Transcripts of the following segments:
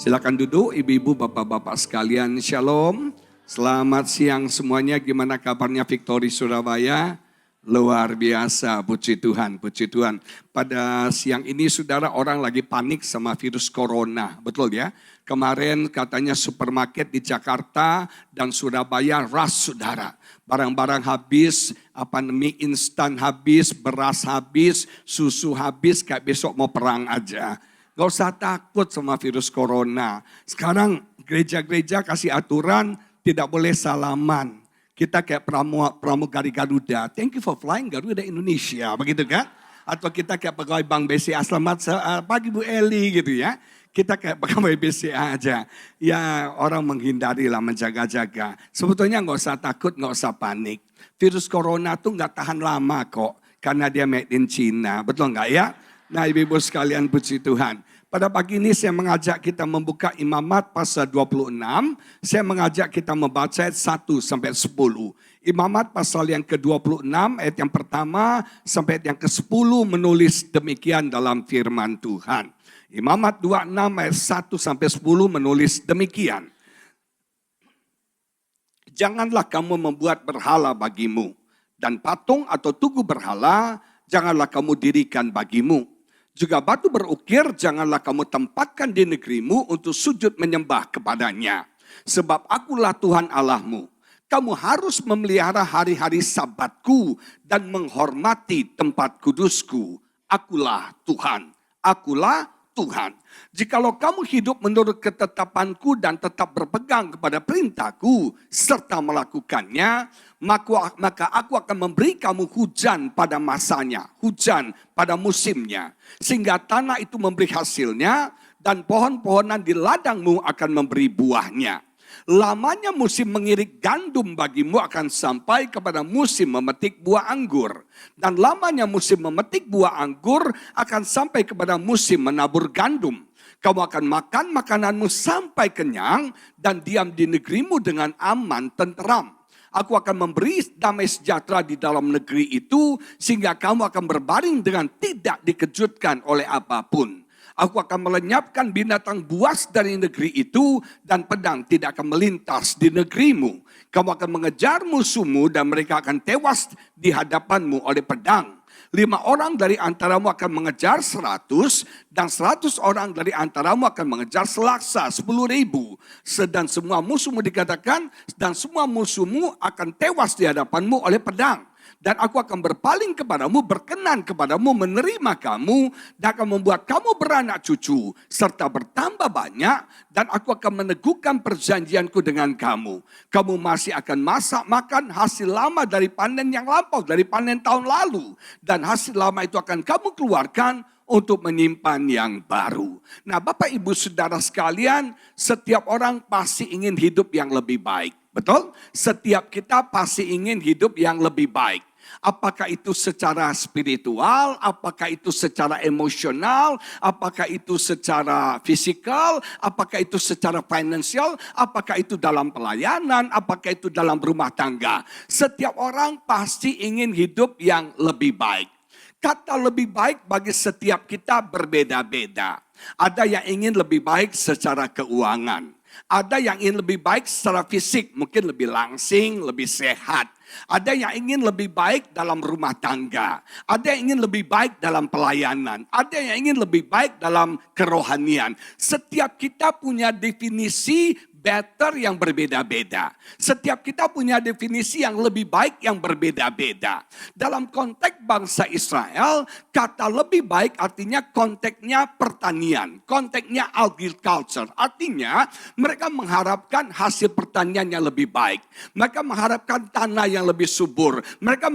Silakan duduk, ibu-ibu, bapak-bapak sekalian. Shalom. Selamat siang semuanya. Gimana kabarnya Victory Surabaya? Luar biasa, puji Tuhan, puji Tuhan. Pada siang ini saudara, orang lagi panik sama virus corona, betul ya? Kemarin katanya supermarket di Jakarta dan Surabaya rush saudara. Barang-barang habis, mie instan habis, beras habis, susu habis, kayak besok mau perang aja. Gak usah takut sama virus corona. Sekarang gereja-gereja kasih aturan tidak boleh salaman. Kita kayak pramugari Garuda. Thank you for flying Garuda Indonesia. Begitu kan? Atau kita kayak pegawai Bank BCA. Selamat pagi Bu Eli gitu ya. Kita kayak pegawai BCA aja. Ya orang menghindari lah, menjaga-jaga. Sebetulnya gak usah takut, gak usah panik. Virus corona tuh gak tahan lama kok. Karena dia made in China. Betul gak ya? Nah ibu-ibu sekalian, puji Tuhan. Pada pagi ini saya mengajak kita membuka Imamat pasal 26. Saya mengajak kita membaca ayat 1 sampai 10. Imamat pasal yang ke-26 ayat yang pertama sampai ayat yang ke-10 menulis demikian dalam firman Tuhan. Imamat 26 ayat 1 sampai 10 menulis demikian. Janganlah kamu membuat berhala bagimu. Dan patung atau tugu berhala janganlah kamu dirikan bagimu. Juga batu berukir janganlah kamu tempatkan di negerimu untuk sujud menyembah kepadanya. Sebab akulah Tuhan Allahmu. Kamu harus memelihara hari-hari sabatku dan menghormati tempat kudusku. Akulah Tuhan. Akulah Tuhan. Jikalau kamu hidup menurut ketetapanku dan tetap berpegang kepada perintahku serta melakukannya, maka aku akan memberi kamu hujan pada masanya, hujan pada musimnya. Sehingga tanah itu memberi hasilnya dan pohon-pohonan di ladangmu akan memberi buahnya. Lamanya musim mengirik gandum bagimu akan sampai kepada musim memetik buah anggur. Dan lamanya musim memetik buah anggur akan sampai kepada musim menabur gandum. Kamu akan makan makananmu sampai kenyang dan diam di negerimu dengan aman tenteram. Aku akan memberi damai sejahtera di dalam negeri itu sehingga kamu akan berbaring dengan tidak dikejutkan oleh apapun. Aku akan melenyapkan binatang buas dari negeri itu dan pedang tidak akan melintas di negerimu. Kamu akan mengejar musuhmu dan mereka akan tewas di hadapanmu oleh pedang. 5 orang dari antaramu akan mengejar 100 dan 100 orang dari antaramu akan mengejar selaksa 10.000. Dan semua musuhmu dikatakan dan semua musuhmu akan tewas di hadapanmu oleh pedang. Dan aku akan berpaling kepadamu, berkenan kepadamu, menerima kamu, dan akan membuat kamu beranak cucu, serta bertambah banyak, dan aku akan meneguhkan perjanjianku dengan kamu. Kamu masih akan masak makan hasil lama dari panen yang lampau, dari panen tahun lalu. Dan hasil lama itu akan kamu keluarkan untuk menyimpan yang baru. Nah Bapak Ibu Saudara sekalian, setiap orang pasti ingin hidup yang lebih baik. Betul? Setiap kita pasti ingin hidup yang lebih baik. Apakah itu secara spiritual, apakah itu secara emosional, apakah itu secara fisikal, apakah itu secara finansial, apakah itu dalam pelayanan, apakah itu dalam rumah tangga. Setiap orang pasti ingin hidup yang lebih baik. Kata lebih baik bagi setiap kita berbeda-beda. Ada yang ingin lebih baik secara keuangan. Ada yang ingin lebih baik secara fisik, mungkin lebih langsing, lebih sehat. Ada yang ingin lebih baik dalam rumah tangga. Ada yang ingin lebih baik dalam pelayanan. Ada yang ingin lebih baik dalam kerohanian. Setiap kita punya definisi better yang berbeda-beda. Setiap kita punya definisi yang lebih baik yang berbeda-beda. Dalam konteks bangsa Israel, kata lebih baik artinya konteksnya pertanian. Konteksnya agriculture. Artinya mereka mengharapkan hasil pertanian yang lebih baik. Mereka mengharapkan tanah yang lebih subur. Mereka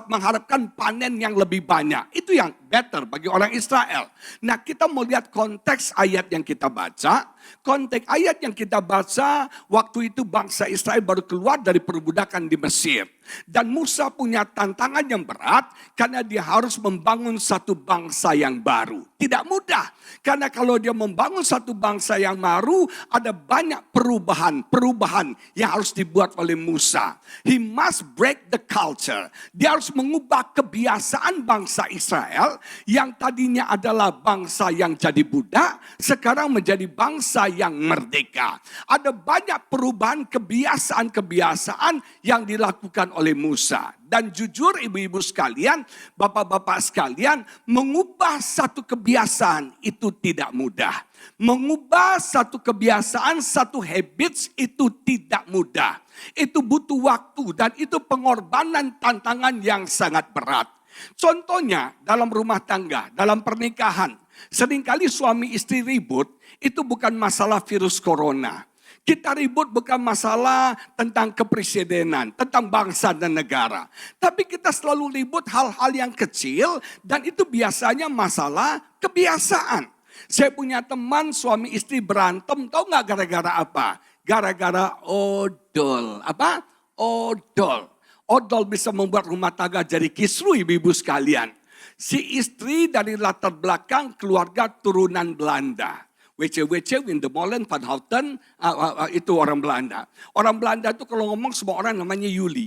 mengharapkan panen yang lebih banyak. Itu yang better bagi orang Israel. Nah kita mau lihat konteks ayat yang kita baca. Konteks ayat yang kita baca waktu itu bangsa Israel baru keluar dari perbudakan di Mesir. Dan Musa punya tantangan yang berat karena dia harus membangun satu bangsa yang baru. Tidak mudah, karena kalau dia membangun satu bangsa yang baru, ada banyak perubahan yang harus dibuat oleh Musa. He must break the culture. Dia harus mengubah kebiasaan bangsa Israel yang tadinya adalah bangsa yang jadi budak, sekarang menjadi bangsa yang merdeka. Ada banyak perubahan kebiasaan-kebiasaan yang dilakukan oleh Musa. Dan jujur ibu-ibu sekalian, bapak-bapak sekalian, mengubah satu kebiasaan itu tidak mudah. Mengubah satu kebiasaan, satu habits itu tidak mudah. Itu butuh waktu dan itu pengorbanan tantangan yang sangat berat. Contohnya dalam rumah tangga, dalam pernikahan. Seringkali suami istri ribut, itu bukan masalah virus corona. Kita ribut bukan masalah tentang kepresidenan, tentang bangsa dan negara. Tapi kita selalu ribut hal-hal yang kecil dan itu biasanya masalah kebiasaan. Saya punya teman suami istri berantem, tahu nggak gara-gara apa? Gara-gara odol. Apa? Odol. Odol bisa membuat rumah tangga jadi kisruh ibu-ibu sekalian. Si istri dari latar belakang keluarga turunan Belanda. WC Windemolen, Van Houten, itu orang Belanda. Orang Belanda itu kalau ngomong semua orang namanya Yuli,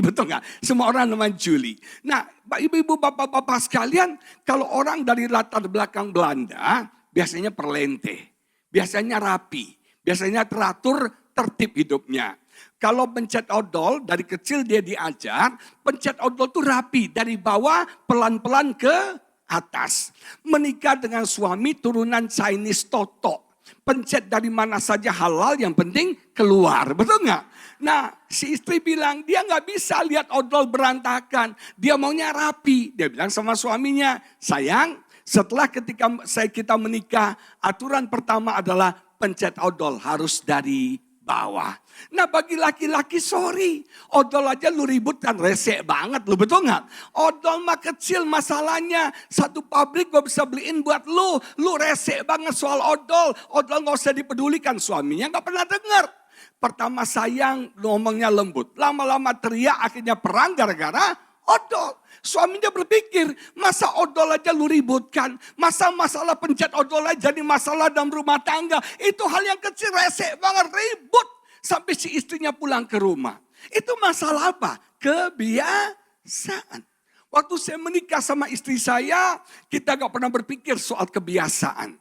betul nggak? Semua orang namanya Julie. Nah, ibu-ibu, bapak-bapak sekalian, kalau orang dari latar belakang Belanda, biasanya perlente, biasanya rapi, biasanya teratur, tertib hidupnya. Kalau pencet odol, dari kecil dia diajar, pencet odol itu rapi, dari bawah pelan-pelan ke atas. Menikah dengan suami turunan Chinese Toto. Pencet dari mana saja halal, yang penting keluar. Betul nggak? Nah, si istri bilang dia nggak bisa lihat odol berantakan. Dia maunya rapi. Dia bilang sama suaminya, sayang, setelah kita menikah, aturan pertama adalah pencet odol harus dari bawah. Nah bagi laki-laki sorry, odol aja lu ribut kan resek banget lu, betul nggak? Odol mah kecil masalahnya, satu pabrik gue bisa beliin buat lu resek banget soal odol nggak usah dipedulikan. Suaminya nggak pernah dengar. Pertama sayang ngomongnya lembut, lama-lama teriak akhirnya perang gara-gara odol. Suaminya berpikir, masa odol aja lu ributkan, masa masalah pencet odol aja jadi masalah dalam rumah tangga. Itu hal yang kecil, resek banget, ribut. Sampai si istrinya pulang ke rumah. Itu masalah apa? Kebiasaan. Waktu saya menikah sama istri saya, kita gak pernah berpikir soal kebiasaan.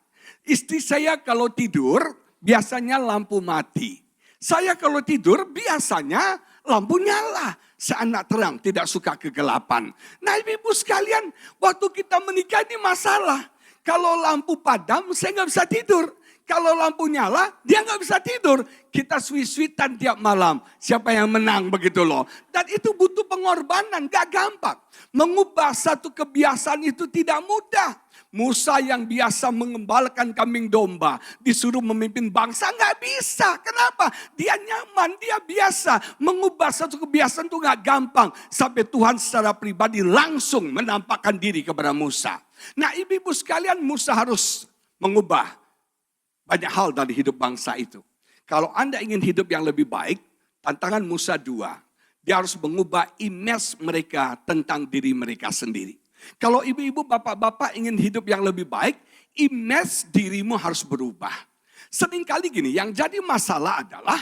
Istri saya kalau tidur, biasanya lampu mati. Saya kalau tidur, biasanya lampu nyala. Seanak terang, tidak suka kegelapan. Nah ibu-ibu sekalian, waktu kita menikah ini masalah. Kalau lampu padam, saya gak bisa tidur. Kalau lampu nyala, dia nggak bisa tidur. Kita sweet-sweetan tiap malam. Siapa yang menang begitu loh. Dan itu butuh pengorbanan, gak gampang. Mengubah satu kebiasaan itu tidak mudah. Musa yang biasa mengembalakan kambing domba, disuruh memimpin bangsa, nggak bisa. Kenapa? Dia nyaman, dia biasa. Mengubah satu kebiasaan itu nggak gampang. Sampai Tuhan secara pribadi langsung menampakkan diri kepada Musa. Nah ibu-ibu sekalian, Musa harus mengubah banyak hal dari hidup bangsa itu. Kalau Anda ingin hidup yang lebih baik, tantangan Musa 2. Dia harus mengubah image mereka tentang diri mereka sendiri. Kalau ibu-ibu, bapak-bapak ingin hidup yang lebih baik, image dirimu harus berubah. Seringkali gini, yang jadi masalah adalah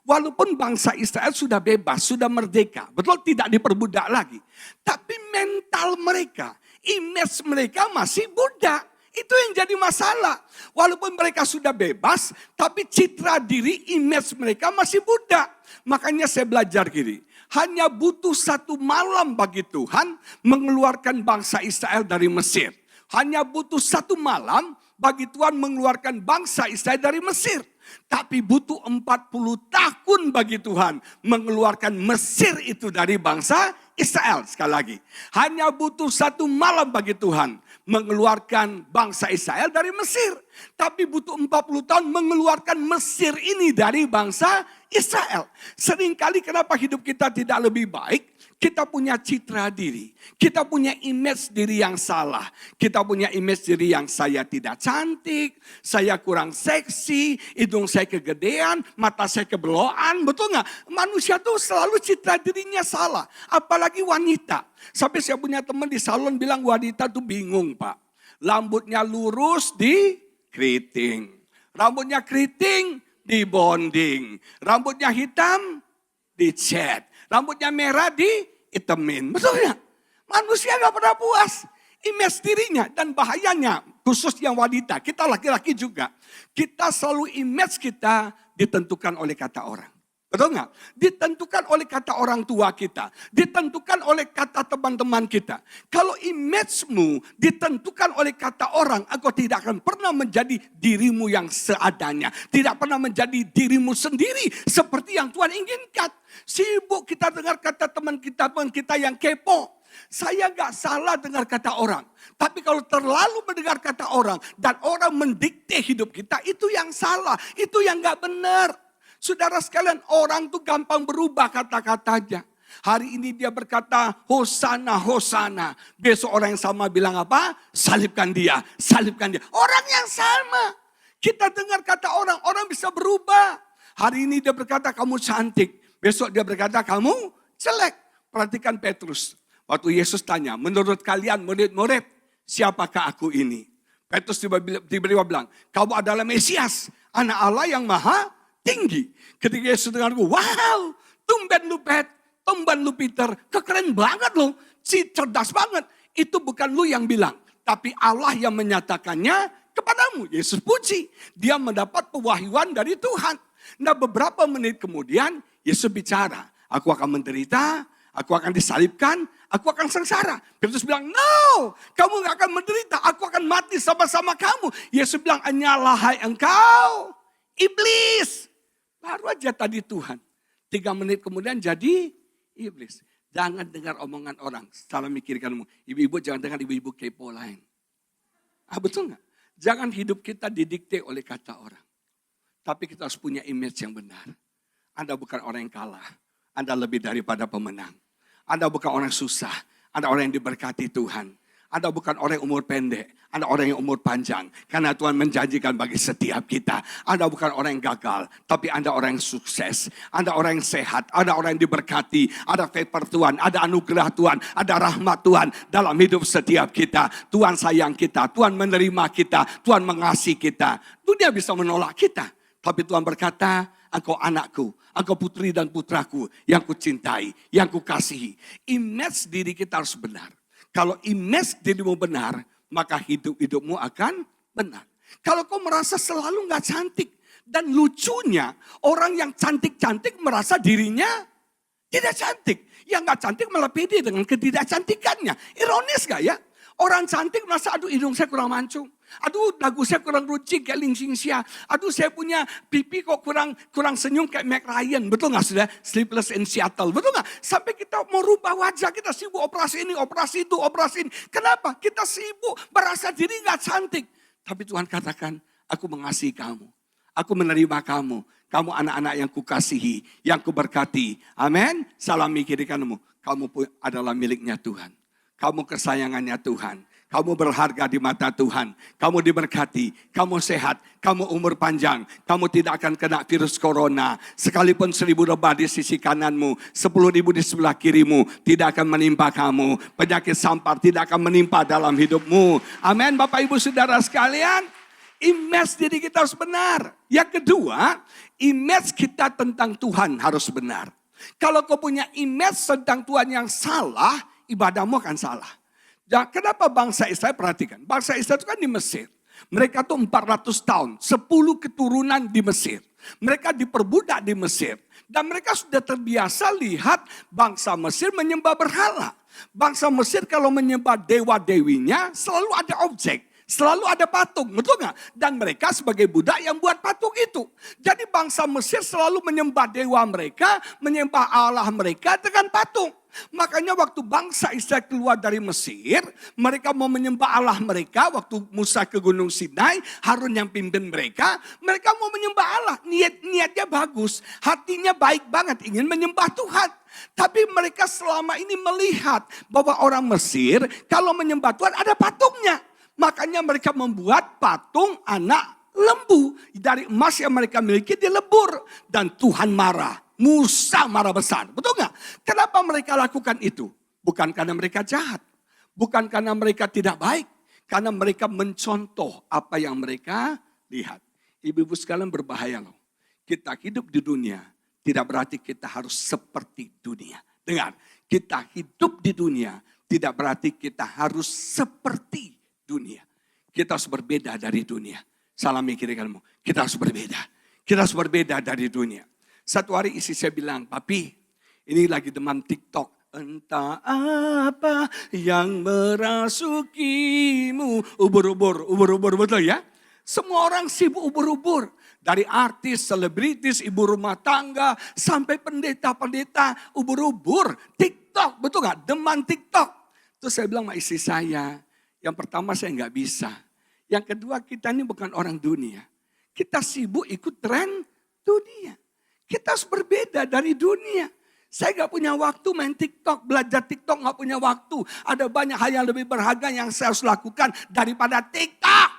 walaupun bangsa Israel sudah bebas, sudah merdeka, betul tidak diperbudak lagi. Tapi mental mereka, image mereka masih budak. Itu yang jadi masalah. Walaupun mereka sudah bebas, tapi citra diri, image mereka masih budak. Makanya saya belajar gini, hanya butuh satu malam bagi Tuhan mengeluarkan bangsa Israel dari Mesir. Hanya butuh satu malam bagi Tuhan mengeluarkan bangsa Israel dari Mesir. Tapi butuh 40 tahun bagi Tuhan mengeluarkan Mesir itu dari bangsa Israel. Sekali lagi, hanya butuh satu malam bagi Tuhan mengeluarkan bangsa Israel dari Mesir. Tapi butuh 40 tahun mengeluarkan Mesir ini dari bangsa Israel. Seringkali kenapa hidup kita tidak lebih baik? Kita punya citra diri. Kita punya image diri yang salah. Kita punya image diri yang saya tidak cantik, saya kurang seksi, hidung saya kegedean, mata saya kebeloan. Betul nggak? Manusia tuh selalu citra dirinya salah. Apalagi wanita. Sampai saya punya teman di salon bilang wanita tuh bingung, Pak. Rambutnya lurus di keriting. Rambutnya keriting di bonding. Rambutnya hitam dicat. Rambutnya merah dihitemin. Betul ya? Manusia gak pernah puas. Image dirinya dan bahayanya. Khusus yang wanita. Kita laki-laki juga. Kita selalu image kita ditentukan oleh kata orang. Betul gak? Ditentukan oleh kata orang tua kita. Ditentukan oleh kata teman-teman kita. Kalau image-mu ditentukan oleh kata orang, engkau tidak akan pernah menjadi dirimu yang seadanya. Tidak pernah menjadi dirimu sendiri seperti yang Tuhan inginkan. Sibuk kita dengar kata teman kita yang kepo. Saya gak salah dengar kata orang. Tapi kalau terlalu mendengar kata orang dan orang mendikte hidup kita, itu yang salah. Itu yang gak benar. Saudara sekalian, orang tuh gampang berubah kata-katanya. Hari ini dia berkata, Hosana, Hosana. Besok orang yang sama bilang apa? Salibkan dia, salibkan dia. Orang yang sama. Kita dengar kata orang, orang bisa berubah. Hari ini dia berkata, kamu cantik. Besok dia berkata, kamu jelek. Perhatikan Petrus. Waktu Yesus tanya, menurut kalian murid-murid, siapakah aku ini? Petrus tiba-tiba bilang, kamu adalah Mesias, anak Allah yang maha tinggi. Ketika Yesus dengar, wow, tumben lu Peter, kekeren banget lu, cerdas banget. Itu bukan lu yang bilang, tapi Allah yang menyatakannya kepadamu. Yesus puji, dia mendapat pewahyuan dari Tuhan. Nah beberapa menit kemudian, Yesus bicara, aku akan menderita, aku akan disalibkan, aku akan sengsara. Petrus bilang, no, kamu gak akan menderita, aku akan mati sama-sama kamu. Yesus bilang, anyalahai engkau, iblis. Baru aja tadi Tuhan. 3 menit kemudian jadi iblis. Jangan dengar omongan orang. Salah mikirkanmu. Ibu-ibu jangan dengar ibu-ibu kepo lain. Betul gak? Jangan hidup kita didikte oleh kata orang. Tapi kita harus punya image yang benar. Anda bukan orang yang kalah. Anda lebih daripada pemenang. Anda bukan orang susah. Anda orang yang diberkati Tuhan. Anda bukan orang yang umur pendek. Anda orang yang umur panjang. Karena Tuhan menjanjikan bagi setiap kita. Anda bukan orang yang gagal. Tapi Anda orang yang sukses. Anda orang yang sehat. Anda orang yang diberkati. Ada favor Tuhan. Ada anugerah Tuhan. Ada rahmat Tuhan. Dalam hidup setiap kita. Tuhan sayang kita. Tuhan menerima kita. Tuhan mengasihi kita. Dunia bisa menolak kita. Tapi Tuhan berkata, engkau anakku. Engkau putri dan putraku. Yang kucintai. Yang kukasihi. Image diri kita harus benar. Kalau image dirimu benar, maka hidup-hidupmu akan benar. Kalau kau merasa selalu gak cantik. Dan lucunya, orang yang cantik-cantik merasa dirinya tidak cantik. Yang gak cantik malah pede dengan ketidakcantikannya. Ironis gak ya? Orang cantik merasa, aduh hidung saya kurang mancung. Aduh dagu saya kurang runcing kayak Ling Xingxia. Aduh saya punya pipi kok kurang senyum kayak Mac Ryan. Betul gak sudah? Sleepless in Seattle. Betul gak? Sampai kita mau rubah wajah. Kita sibuk operasi ini, operasi itu, operasi ini. Kenapa? Kita sibuk merasa diri gak cantik. Tapi Tuhan katakan, aku mengasihi kamu. Aku menerima kamu. Kamu anak-anak yang kukasihi, yang kuberkati. Amin. Salam kiri kananmu. Kamu adalah miliknya Tuhan. Kamu kesayangannya Tuhan. Kamu berharga di mata Tuhan. Kamu diberkati. Kamu sehat. Kamu umur panjang. Kamu tidak akan kena virus corona. Sekalipun 1000 rebah di sisi kananmu. 10.000 di sebelah kirimu. Tidak akan menimpa kamu. Penyakit sampar tidak akan menimpa dalam hidupmu. Amin Bapak Ibu Saudara sekalian. Image diri kita harus benar. Yang kedua, image kita tentang Tuhan harus benar. Kalau kau punya image tentang Tuhan yang salah, ibadahmu akan salah. Dan kenapa bangsa Israel, perhatikan. Bangsa Israel itu kan di Mesir. Mereka tuh 400 tahun, 10 keturunan di Mesir. Mereka diperbudak di Mesir. Dan mereka sudah terbiasa lihat bangsa Mesir menyembah berhala. Bangsa Mesir kalau menyembah dewa-dewinya selalu ada objek. Selalu ada patung, betul gak? Dan mereka sebagai budak yang buat patung itu. Jadi bangsa Mesir selalu menyembah dewa mereka, menyembah Allah mereka dengan patung. Makanya waktu bangsa Israel keluar dari Mesir, mereka mau menyembah Allah mereka. Waktu Musa ke Gunung Sinai, Harun yang pimpin mereka mau menyembah Allah. Niatnya bagus, hatinya baik banget, ingin menyembah Tuhan. Tapi mereka selama ini melihat bahwa orang Mesir kalau menyembah Tuhan ada patungnya. Makanya mereka membuat patung anak lembu dari emas yang mereka miliki dilebur. Dan Tuhan marah. Musa marah besar, betul nggak? Kenapa mereka lakukan itu? Bukan karena mereka jahat, bukan karena mereka tidak baik, karena mereka mencontoh apa yang mereka lihat. Ibu-ibu sekalian, berbahaya loh. Kita hidup di dunia, tidak berarti kita harus seperti dunia. Dengar, kita hidup di dunia, tidak berarti kita harus seperti dunia. Kita harus berbeda dari dunia. Salam mikir kamu, kita harus berbeda. Kita harus berbeda dari dunia. Satu hari istri saya bilang, papi ini lagi demam TikTok. Entah apa yang merasukimu. Ubur-ubur betul ya? Semua orang sibuk ubur-ubur. Dari artis, selebritis, ibu rumah tangga, sampai pendeta-pendeta ubur-ubur. TikTok, betul gak? Demam TikTok. Terus saya bilang sama istri saya, yang pertama saya gak bisa. Yang kedua, kita ini bukan orang dunia. Kita sibuk ikut tren dunia. Kita harus berbeda dari dunia. Saya gak punya waktu main TikTok, belajar TikTok gak punya waktu. Ada banyak hal yang lebih berharga yang saya harus lakukan daripada TikTok.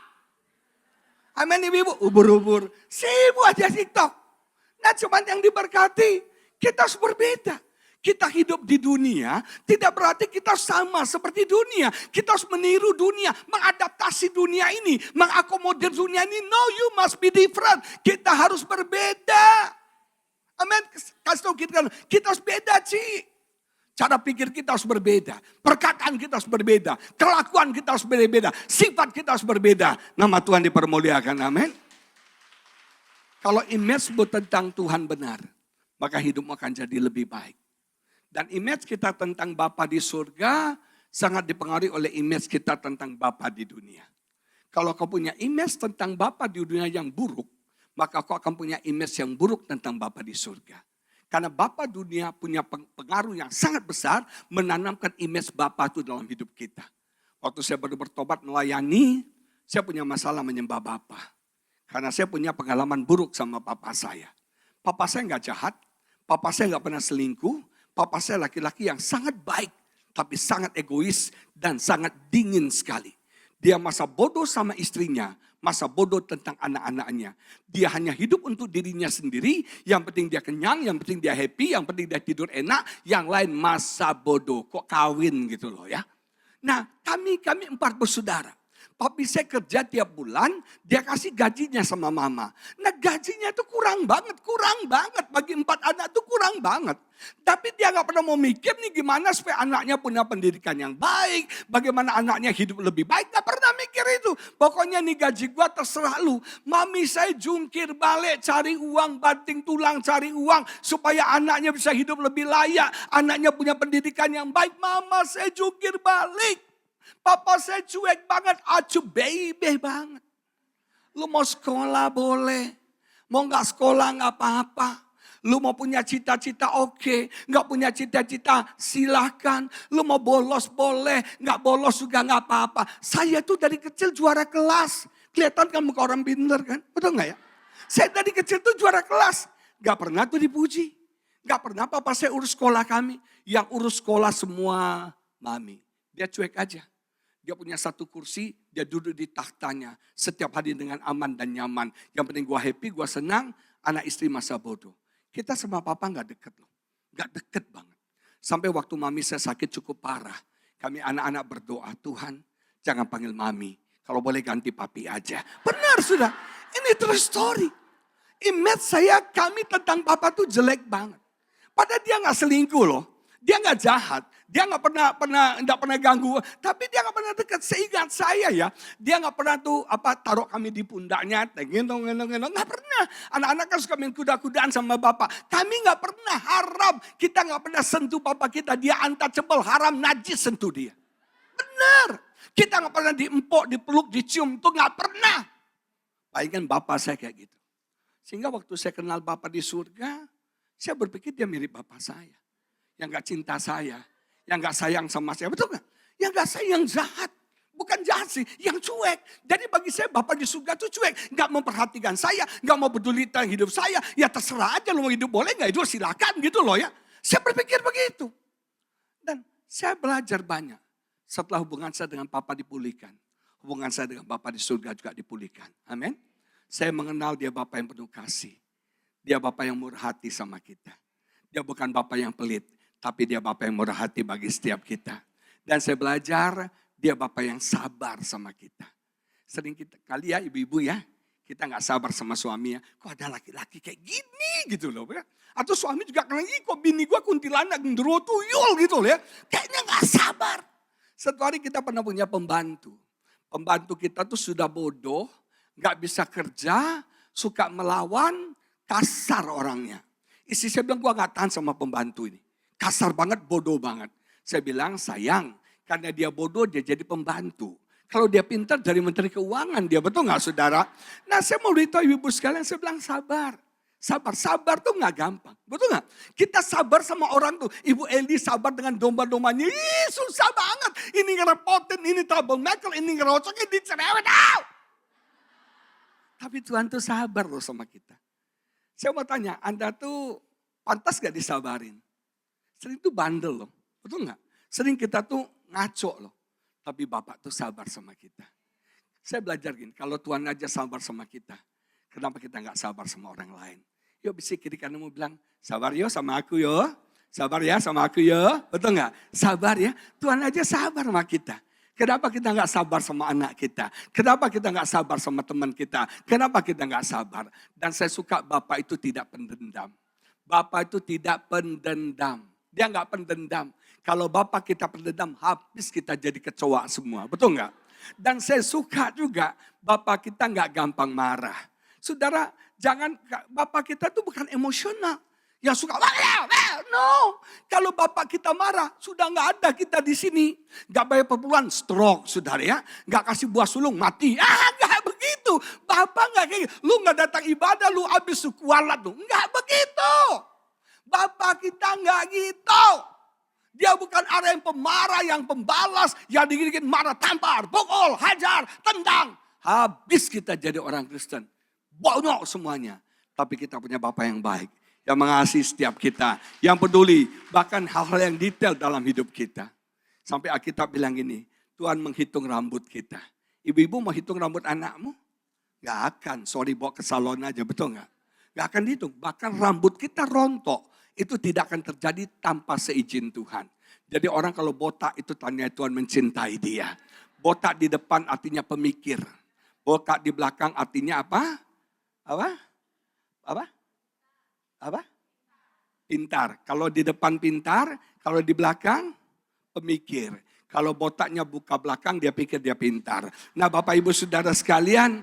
Amin ibu-ibu, ubur-ubur. Sibuk aja TikTok. Nah cuman yang diberkati, kita harus berbeda. Kita hidup di dunia, tidak berarti kita sama seperti dunia. Kita harus meniru dunia, mengadaptasi dunia ini, mengakomodir dunia ini. No, you must be different. Kita harus berbeda. Amin. Kasih tahu kita harus beda, Ci. Cara pikir kita harus berbeda. Perkataan kita harus berbeda. Kelakuan kita harus berbeda. Sifat kita harus berbeda. Nama Tuhan dipermuliakan. Amin. Kalau image tentang Tuhan benar, maka hidupmu akan jadi lebih baik. Dan image kita tentang Bapa di surga sangat dipengaruhi oleh image kita tentang Bapa di dunia. Kalau kau punya image tentang Bapa di dunia yang buruk, maka kau akan punya image yang buruk tentang Bapa di surga. Karena Bapa dunia punya pengaruh yang sangat besar menanamkan image Bapa itu dalam hidup kita. Waktu saya baru bertobat melayani, saya punya masalah menyembah Bapa. Karena saya punya pengalaman buruk sama papa saya. Papa saya nggak jahat, papa saya nggak pernah selingkuh, papa saya laki-laki yang sangat baik, tapi sangat egois dan sangat dingin sekali. Dia masa bodoh sama istrinya, masa bodoh tentang anak-anaknya. Dia hanya hidup untuk dirinya sendiri, yang penting dia kenyang, yang penting dia happy, yang penting dia tidur enak, yang lain masa bodoh. Kok kawin gitu loh ya. Nah kami 4 bersaudara. Papi saya kerja tiap bulan, dia kasih gajinya sama mama. Nah gajinya itu kurang banget bagi 4 anak itu kurang banget. Tapi dia gak pernah mau mikir nih gimana supaya anaknya punya pendidikan yang baik. Bagaimana anaknya hidup lebih baik, gak pernah mikir itu. Pokoknya nih gaji gua terserah lu. Mami saya jungkir balik cari uang, banting tulang cari uang. Supaya anaknya bisa hidup lebih layak. Anaknya punya pendidikan yang baik, mama saya jungkir balik. Papa saya cuek banget, acu baby banget. Lu mau sekolah boleh, mau gak sekolah gak apa-apa. Lu mau punya cita-cita oke, gak punya cita-cita silahkan. Lu mau bolos boleh, gak bolos juga gak apa-apa. Saya tuh dari kecil juara kelas. Kelihatan kan muka orang pinter kan, betul gak ya? Saya dari kecil tuh juara kelas, gak pernah tuh dipuji. Gak pernah papa saya urus sekolah kami. Yang urus sekolah semua mami, dia cuek aja. Dia punya satu kursi, dia duduk di tahtanya. Setiap hari dengan aman dan nyaman. Yang penting gua happy, gua senang, anak istri masa bodoh. Kita sama papa gak deket loh. Gak deket banget. Sampai waktu mami saya sakit cukup parah. Kami anak-anak berdoa, Tuhan jangan panggil mami. Kalau boleh ganti papi aja. Benar sudah, ini true story. Image kami tentang papa tuh jelek banget. Padahal dia gak selingkuh loh. Dia gak jahat. Dia gak pernah ganggu. Tapi dia gak pernah dekat. Seingat saya ya. Dia gak pernah tuh taruh kami di pundaknya. Gak pernah. Anak-anak kan suka main kuda-kudaan sama bapak. Kami gak pernah haram. Kita gak pernah sentuh bapak kita. Dia untouchable, haram, najis sentuh dia. Benar. Kita gak pernah diempok, dipeluk, dicium. Itu gak pernah. Bayangkan bapak saya kayak gitu. Sehingga waktu saya kenal bapak di surga. Saya berpikir dia mirip bapak saya. yang gak cinta saya, yang gak sayang sama saya, betul gak? Yang gak sayang jahat. Bukan jahat sih, yang cuek. Jadi bagi saya Bapak di surga itu cuek. Gak memperhatikan saya, gak mau peduli tentang hidup saya. Ya terserah aja lo mau hidup boleh gak hidup silakan gitu loh ya. Saya berpikir begitu. Dan saya belajar banyak. Setelah hubungan saya dengan Papa dipulihkan. Hubungan saya dengan Bapa di surga juga dipulihkan. Amin. Saya mengenal dia Bapa yang penuh kasih. Dia Bapa yang murah hati sama kita. Dia bukan Bapa yang pelit. Tapi dia Bapa yang murah hati bagi setiap kita. Dan saya belajar dia Bapa yang sabar sama kita. Sering kita, kali ya ibu-ibu ya. Kita gak sabar sama suaminya. Kok ada laki-laki kayak gini gitu loh. Ya. Atau suami juga kadang kok bini gue kuntilanak gendero tuyul gitu loh ya. Kayaknya gak sabar. Satu hari kita pernah punya pembantu. Pembantu kita tuh sudah bodoh, gak bisa kerja, suka melawan, kasar orangnya. Istri saya bilang, gue gak tahan sama pembantu ini. Kasar banget, bodoh banget. Saya bilang, sayang, karena dia bodoh, dia jadi pembantu. Kalau dia pintar dari Menteri Keuangan, dia betul gak saudara? Nah saya mau beritahu ibu sekalian, saya bilang sabar. Sabar tuh gak gampang. Betul gak? Kita sabar sama orang tuh. Ibu Eli sabar dengan domba-dombanya. Ih susah banget. Ini ngerepotin, ini troublemaker, ini ngerocok, ini cerewet. Tapi Tuhan tuh sabar loh sama kita. Saya mau tanya, Anda tuh pantas gak disabarin? Sering tuh bandel loh. Betul gak? Sering kita tuh ngaco loh. Tapi Bapak tuh sabar sama kita. Saya belajar gini, kalau Tuhan aja sabar sama kita. Kenapa kita gak sabar sama orang lain? Yuk bisik kiri kanan mau bilang, sabar yo sama aku yo. Sabar ya sama aku yo. Betul gak? Sabar ya. Tuhan aja sabar sama kita. Kenapa kita gak sabar sama anak kita? Kenapa kita gak sabar sama teman kita? Kenapa kita gak sabar? Dan saya suka Bapak itu tidak pendendam. Bapak itu tidak pendendam. Dia gak pendendam. Kalau Bapak kita pendendam, habis kita jadi kecoa semua. Betul gak? Dan saya suka juga Bapak kita gak gampang marah. Saudara, jangan, Bapak kita tuh bukan emosional. Yang suka, no. Kalau Bapak kita marah, sudah gak ada kita di sini. Gak bayar perpuluhan, stroke saudara ya. Gak kasih buah sulung, mati. Gak begitu. Bapak gak kayak gitu. Lu gak datang ibadah, lu habis kualat lu. Gak begitu. Bapak kita gak gitu. Dia bukan ada yang pemarah, yang pembalas, yang dikit-dikit marah, tampar, pukul, hajar, tendang. Habis kita jadi orang Kristen. Bonyok semuanya. Tapi kita punya Bapa yang baik. Yang mengasihi setiap kita. Yang peduli. Bahkan hal-hal yang detail dalam hidup kita. Sampai Alkitab bilang gini. Tuhan menghitung rambut kita. Ibu-ibu mau hitung rambut anakmu? Gak akan. Sorry bawa ke salon aja. Betul gak? Gak akan dihitung. Bahkan rambut kita rontok. Itu tidak akan terjadi tanpa seizin Tuhan. Jadi orang kalau botak itu tanya Tuhan mencintai dia. Botak di depan artinya pemikir. Botak di belakang artinya apa? Apa? Pintar. Kalau di depan pintar, kalau di belakang pemikir. Kalau botaknya buka belakang dia pikir dia pintar. Nah Bapak Ibu Saudara sekalian,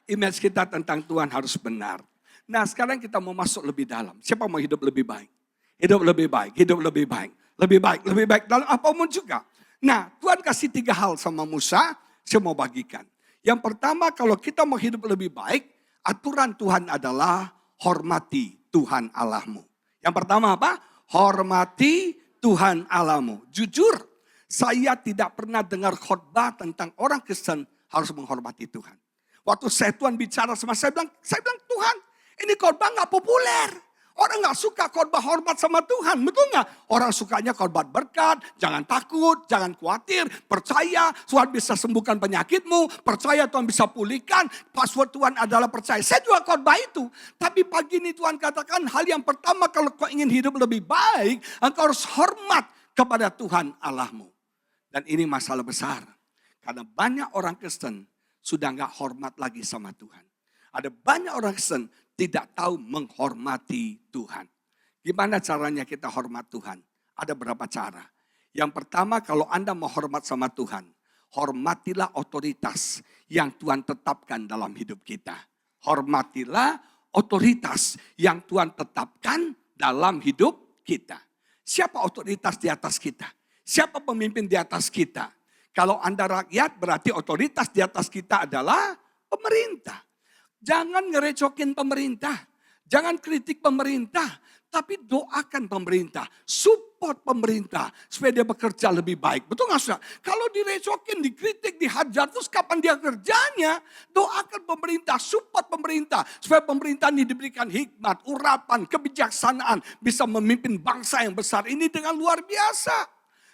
image kita tentang Tuhan harus benar. Nah sekarang kita mau masuk lebih dalam. Siapa mau hidup lebih baik? Hidup lebih baik, hidup lebih baik. Lebih baik dalam apapun juga. Nah Tuhan kasih 3 hal sama Musa, saya mau bagikan. Yang pertama kalau kita mau hidup lebih baik, aturan Tuhan adalah hormati Tuhan Allahmu. Yang pertama apa? Hormati Tuhan Allahmu. Jujur, saya tidak pernah dengar khotbah tentang orang Kristen harus menghormati Tuhan. Waktu Tuhan bicara sama saya bilang Tuhan, ini khotbah gak populer. Orang gak suka khotbah hormat sama Tuhan, betul gak? Orang sukanya khotbah berkat, jangan takut, jangan khawatir, percaya Tuhan bisa sembuhkan penyakitmu, percaya Tuhan bisa pulihkan, password Tuhan adalah percaya. Saya juga khotbah itu, tapi pagi ini Tuhan katakan hal yang pertama kalau kau ingin hidup lebih baik, engkau harus hormat kepada Tuhan Allahmu. Dan ini masalah besar, karena banyak orang Kristen sudah gak hormat lagi sama Tuhan. Ada banyak orang Kristen tidak tahu menghormati Tuhan. Gimana caranya kita hormat Tuhan? Ada berapa cara. Yang pertama kalau Anda mau hormat sama Tuhan, hormatilah otoritas yang Tuhan tetapkan dalam hidup kita. Hormatilah otoritas yang Tuhan tetapkan dalam hidup kita. Siapa otoritas di atas kita? Siapa pemimpin di atas kita? Kalau Anda rakyat berarti otoritas di atas kita adalah pemerintah. Jangan ngerecokin pemerintah. Jangan kritik pemerintah. Tapi doakan pemerintah. support pemerintah supaya dia bekerja lebih baik. Betul nggak saudara? Kalau direcokin, dikritik, dihajar, terus kapan dia kerjanya? Doakan pemerintah, support pemerintah supaya pemerintah ini diberikan hikmat, urapan, kebijaksanaan, bisa memimpin bangsa yang besar ini dengan luar biasa.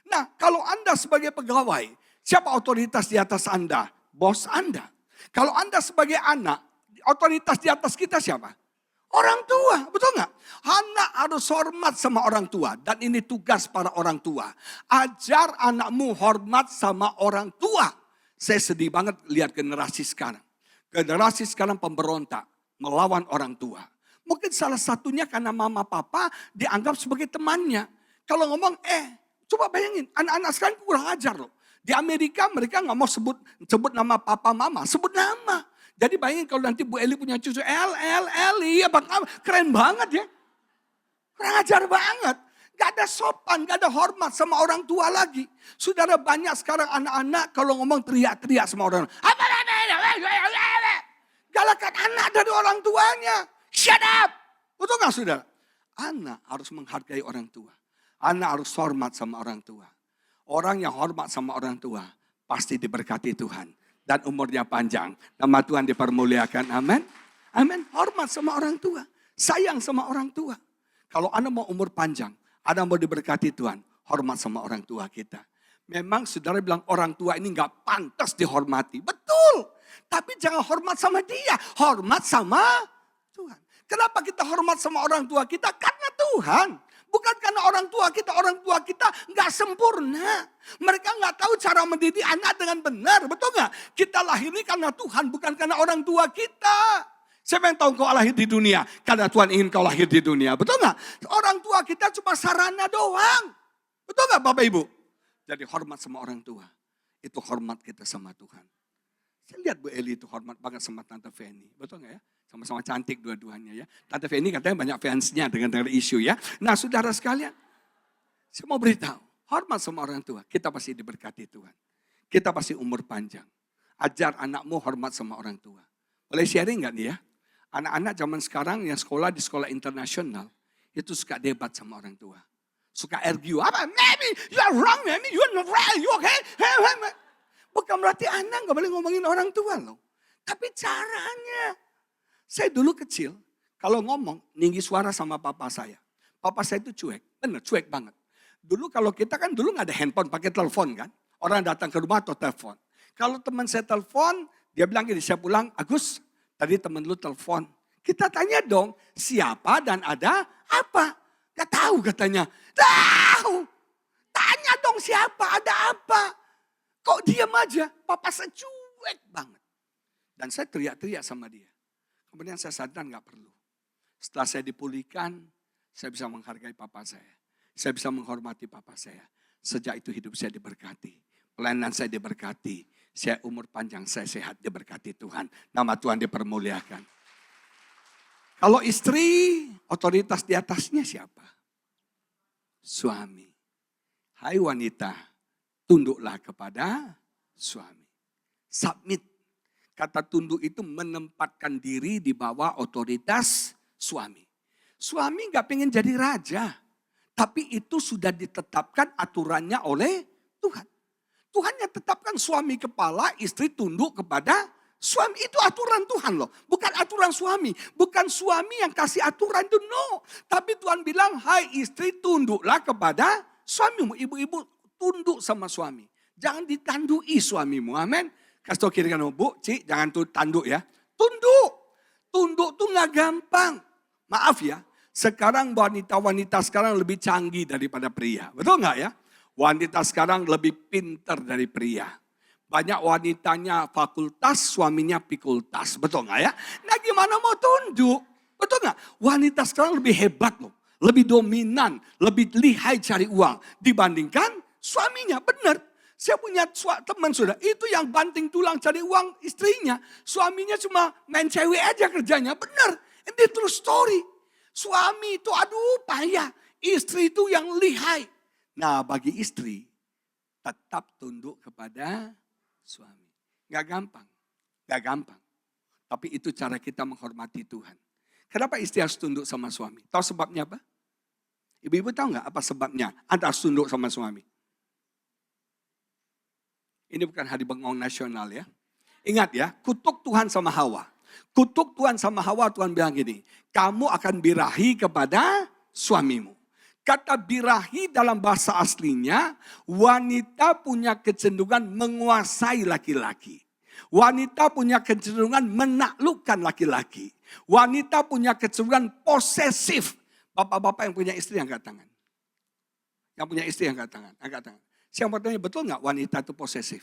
Nah, kalau Anda sebagai pegawai, siapa otoritas di atas Anda? Bos Anda. Kalau Anda sebagai anak, otoritas di atas kita siapa? Orang tua, betul nggak? Anak harus hormat sama orang tua. Dan ini tugas para orang tua. Ajar anakmu hormat sama orang tua. Saya sedih banget lihat generasi sekarang. Generasi sekarang pemberontak, melawan orang tua. Mungkin salah satunya karena mama papa dianggap sebagai temannya. Kalau ngomong, coba bayangin, anak-anak sekarang kurang ajar loh. Di Amerika mereka nggak mau sebut nama papa mama, sebut nama. Jadi bayangin kalau nanti Bu Eli punya cucu, Eli, keren banget ya. Kurang ajar banget. Gak ada sopan, gak ada hormat sama orang tua lagi. Saudara, banyak sekarang anak-anak kalau ngomong teriak-teriak sama orang. Galakan anak dari orang tuanya. Shut up. Betul gak saudara? Anak harus menghargai orang tua. Anak harus hormat sama orang tua. Orang yang hormat sama orang tua pasti diberkati Tuhan. Dan umurnya panjang. Nama Tuhan dipermuliakan. Amin. Amin. Hormat sama orang tua. Sayang sama orang tua. Kalau Anda mau umur panjang. Anda mau diberkati Tuhan. Hormat sama orang tua kita. Memang saudara bilang orang tua ini gak pantas dihormati. Betul. Tapi jangan hormat sama dia. Hormat sama Tuhan. Kenapa kita hormat sama orang tua kita? Karena Tuhan. Bukan karena orang tua kita nggak sempurna. Mereka nggak tahu cara mendidik anak dengan benar, betul nggak? Kita lahir ini karena Tuhan, bukan karena orang tua kita. Siapa yang tahu kau lahir di dunia? Karena Tuhan ingin kau lahir di dunia, betul nggak? Orang tua kita cuma sarana doang. Betul nggak Bapak Ibu? Jadi hormat sama orang tua. Itu hormat kita sama Tuhan. Saya lihat Bu Eli itu hormat banget sama Tante Feni. Betul nggak ya? Sama-sama cantik dua-duanya ya. Tante Feni katanya banyak fansnya dengan isu ya. Nah saudara sekalian, saya mau beritahu. Hormat sama orang tua, kita pasti diberkati Tuhan. Kita pasti umur panjang. Ajar anakmu hormat sama orang tua. Boleh sharing nggak nih ya? Anak-anak zaman sekarang yang sekolah di sekolah internasional, itu suka debat sama orang tua. Suka argue. Apa? Maybe you are wrong, maybe you are not right, you okay? Bukan berarti anak gak boleh ngomongin orang tua loh. Tapi caranya. Saya dulu kecil, kalau ngomong, tinggi suara sama papa saya. Papa saya itu cuek, bener cuek banget. Dulu kalau kita kan dulu gak ada handphone, pakai telepon kan. Orang datang ke rumah atau telepon. Kalau teman saya telepon, dia bilang gini, saya pulang, Agus, tadi teman lu telepon. Kita tanya dong, siapa dan ada apa? Gak tahu katanya. Tahu. Tanya dong siapa, ada apa? Kok diam aja? Papa saya cuek banget. Dan saya teriak-teriak sama dia. Kemudian saya sadar gak perlu. Setelah saya dipulihkan, saya bisa menghargai papa saya. Saya bisa menghormati papa saya. Sejak itu hidup saya diberkati. Pelayanan saya diberkati. Saya umur panjang, saya sehat, diberkati Tuhan. Nama Tuhan dipermuliakan. Kalau istri, otoritas di atasnya siapa? Suami. Hai wanita, tunduklah kepada suami. Submit. Kata tunduk itu menempatkan diri di bawah otoritas suami. Suami gak pengen jadi raja. Tapi itu sudah ditetapkan aturannya oleh Tuhan. Tuhan yang tetapkan suami kepala, istri tunduk kepada suami. Itu aturan Tuhan loh. Bukan aturan suami. Bukan suami yang kasih aturan itu, no. Tapi Tuhan bilang, hai istri tunduklah kepada suamimu. Ibu-ibu tunduk sama suami. Jangan ditandui suamimu, amin. Kasih tau kiri kanan, Bu, Cik, jangan tanduk ya. Tunduk. Tunduk tuh gak gampang. Maaf ya, sekarang wanita-wanita sekarang lebih canggih daripada pria. Betul gak ya? Wanita sekarang lebih pintar dari pria. Banyak wanitanya fakultas, suaminya pikultas. Betul gak ya? Nah gimana mau tunduk? Betul gak? Wanita sekarang lebih hebat loh. Lebih dominan, lebih lihai cari uang. Dibandingkan suaminya, benar. Saya punya teman sudah, itu yang banting tulang cari uang istrinya. Suaminya cuma main cewek aja kerjanya, benar. Ini true story. Suami itu aduh payah, istri itu yang lihai. Nah bagi istri, tetap tunduk kepada suami. Gak gampang, gak gampang. Tapi itu cara kita menghormati Tuhan. Kenapa istri harus tunduk sama suami? Tahu sebabnya apa? Ibu-ibu tahu nggak apa sebabnya Anda harus tunduk sama suami? Ini bukan hari bengong nasional ya. Ingat ya, kutuk Tuhan sama Hawa. Kutuk Tuhan sama Hawa, Tuhan bilang gini, kamu akan birahi kepada suamimu. Kata birahi dalam bahasa aslinya, wanita punya kecenderungan menguasai laki-laki. Wanita punya kecenderungan menaklukkan laki-laki. Wanita punya kecenderungan posesif. Bapak-bapak yang punya istri angkat tangan. Yang punya istri angkat tangan. Angkat tangan. Siapa bertanya, betul nggak wanita itu posesif?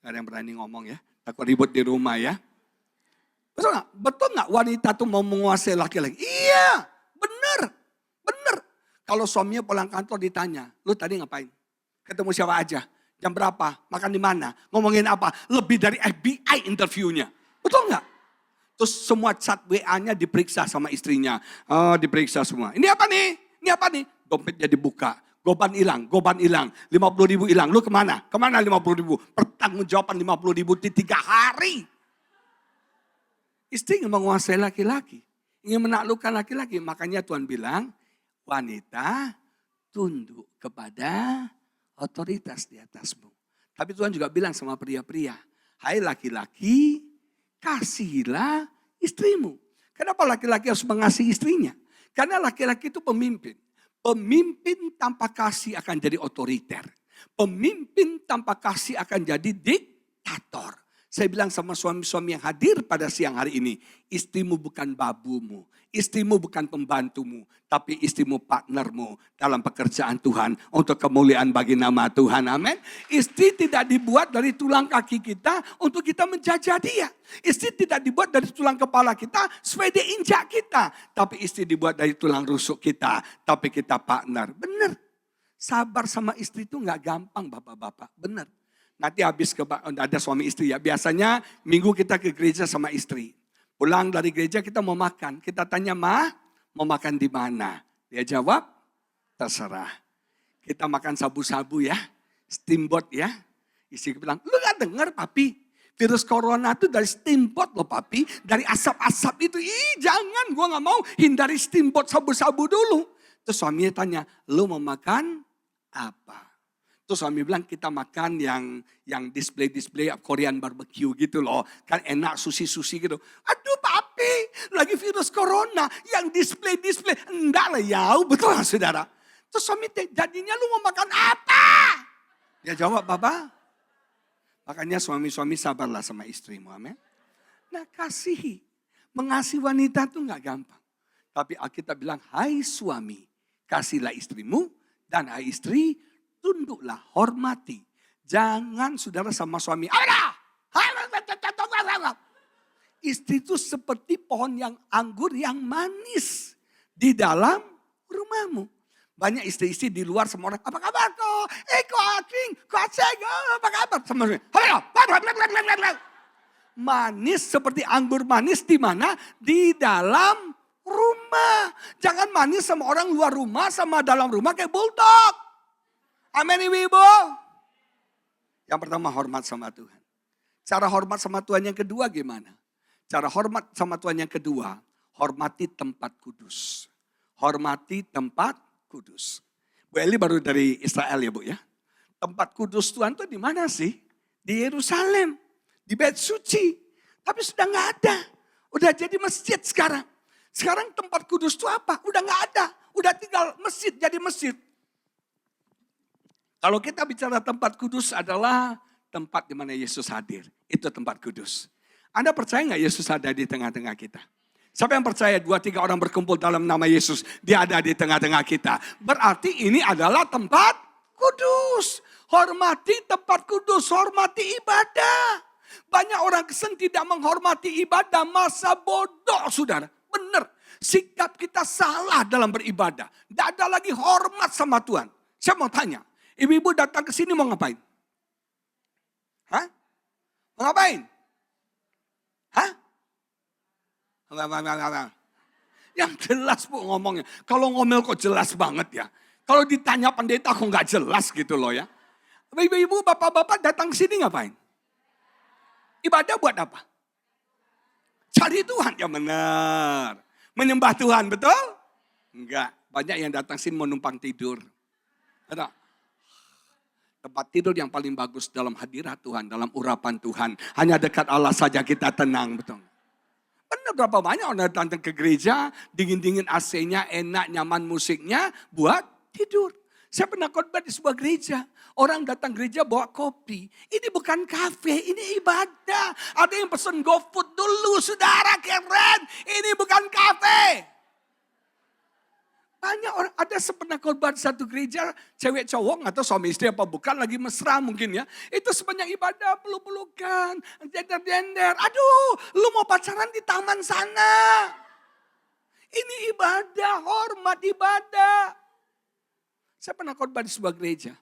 Gak ada yang berani ngomong ya. Takut ribut di rumah ya. Betul nggak? Betul nggak wanita itu mau menguasai laki-laki? Iya, benar. Benar. Kalau suaminya pulang kantor ditanya, lu tadi ngapain? Ketemu siapa aja? Jam berapa? Makan di mana? Ngomongin apa? Lebih dari FBI interviewnya. Betul nggak? Terus semua chat WA-nya diperiksa sama istrinya. Oh, diperiksa semua. Ini apa nih? Ini apa nih? Dompetnya dibuka. Goban hilang. 50.000 hilang. Lu kemana? Kemana 50.000? Pertanggungjawaban 50.000 di 3 hari. Istri ingin menguasai laki-laki. Ingin menaklukkan laki-laki. Makanya Tuhan bilang, wanita tunduk kepada otoritas di atasmu. Tapi Tuhan juga bilang sama pria-pria, hai laki-laki, kasihilah istrimu. Kenapa laki-laki harus mengasihi istrinya? Karena laki-laki itu pemimpin. Pemimpin tanpa kasih akan jadi otoriter. Pemimpin tanpa kasih akan jadi diktator. Saya bilang sama suami-suami yang hadir pada siang hari ini, istrimu bukan babumu, istrimu bukan pembantumu, tapi istrimu partnermu dalam pekerjaan Tuhan untuk kemuliaan bagi nama Tuhan. Amin. Istri tidak dibuat dari tulang kaki kita untuk kita menjajah dia. Istri tidak dibuat dari tulang kepala kita supaya dia injak kita. Tapi istri dibuat dari tulang rusuk kita, tapi kita partner. Benar. Sabar sama istri itu gak gampang bapak-bapak. Benar. Nanti habis ada suami istri ya. Biasanya minggu kita ke gereja sama istri. Pulang dari gereja kita mau makan. Kita tanya, Ma, mau makan di mana? Dia jawab, terserah. Kita makan sabu-sabu ya. Steamboat ya. Istri bilang, lu gak dengar papi? Virus corona itu dari steamboat loh papi. Dari asap-asap itu. Ih jangan, gue gak mau hindari steamboat sabu-sabu dulu. Terus suaminya tanya, lu mau makan apa? Terus suami bilang kita makan yang display Korean barbecue gitu loh. Kan enak sushi gitu. Aduh papi, lagi virus corona yang display. Enggak lah ya, betul lah saudara. Terus suami jadinya lu mau makan apa? Dia jawab, Bapak. Makanya suami-suami sabarlah sama istrimu, amin. Nah kasihi, mengasihi wanita tuh gak gampang. Tapi Alkitab bilang, hai suami, kasihlah istrimu dan hai istri, tunduklah, hormati. Jangan saudara sama suami. Istri itu seperti pohon yang anggur yang manis di dalam rumahmu. Banyak istri-istri di luar semua orang, apa kabar kok? Apa kabar? Manis seperti anggur manis di mana? Di dalam rumah. Jangan manis sama orang luar rumah sama dalam rumah kayak bulldog. Amin ibu-ibu. Yang pertama hormat sama Tuhan. Cara hormat sama Tuhan yang kedua gimana? Cara hormat sama Tuhan yang kedua, hormati tempat kudus. Hormati tempat kudus. Bu Eli baru dari Israel ya Bu ya. Tempat kudus Tuhan itu di mana sih? Di Yerusalem. Di Bait Suci. Tapi sudah gak ada. Udah jadi masjid sekarang. Sekarang tempat kudus itu apa? Udah gak ada. Udah tinggal masjid jadi masjid. Kalau kita bicara tempat kudus adalah tempat di mana Yesus hadir. Itu tempat kudus. Anda percaya nggak Yesus ada di tengah-tengah kita? Siapa yang percaya 2-3 orang berkumpul dalam nama Yesus, dia ada di tengah-tengah kita. Berarti ini adalah tempat kudus. Hormati tempat kudus, hormati ibadah. Banyak orang Kristen tidak menghormati ibadah, masa bodoh saudara. Benar, sikap kita salah dalam beribadah. Tidak ada lagi hormat sama Tuhan. Saya mau tanya. Ibu-ibu datang ke sini mau ngapain? Hah? Mau ngapain? Hah? Yang jelas Bu ngomongnya. Kalau ngomel kok jelas banget ya. Kalau ditanya pendeta kok nggak jelas gitu loh ya. Ibu-ibu, bapak-bapak datang ke sini ngapain? Ibadah buat apa? Cari Tuhan, ya benar. Menyembah Tuhan, betul? Enggak. Banyak yang datang sini mau numpang tidur. Ada tempat tidur yang paling bagus dalam hadirat Tuhan, dalam urapan Tuhan. Hanya dekat Allah saja kita tenang, betul. Benar, berapa banyak orang datang ke gereja, dingin-dingin AC-nya, enak, nyaman musiknya, buat tidur. Saya pernah khotbah di sebuah gereja. Orang datang gereja bawa kopi. Ini bukan kafe, ini ibadah. Ada yang pesen GoFood dulu, saudara, keren. Ini bukan kafe. Banyak orang, ada pernah khotbah di satu gereja, cewek cowok atau suami istri apa bukan, lagi mesra mungkin ya. Itu sebanyak ibadah, peluk-pelukan, jender-jender. Aduh, lu mau pacaran di taman sana. Ini ibadah, hormat ibadah. Saya pernah khotbah di sebuah gereja.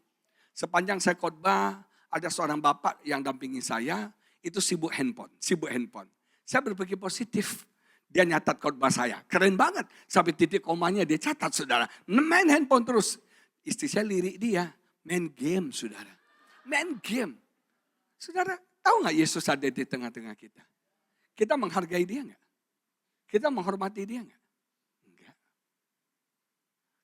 Sepanjang saya khotbah, ada seorang bapak yang dampingi saya, itu sibuk handphone. Saya berpikir positif. Dia nyatat khotbah saya. Keren banget. Sampai titik komanya dia catat, saudara. Main handphone terus. Istri saya lirik dia. Main game, saudara. Main game. Saudara, tahu gak Yesus ada di tengah-tengah kita? Kita menghargai dia gak? Kita menghormati dia gak? Enggak.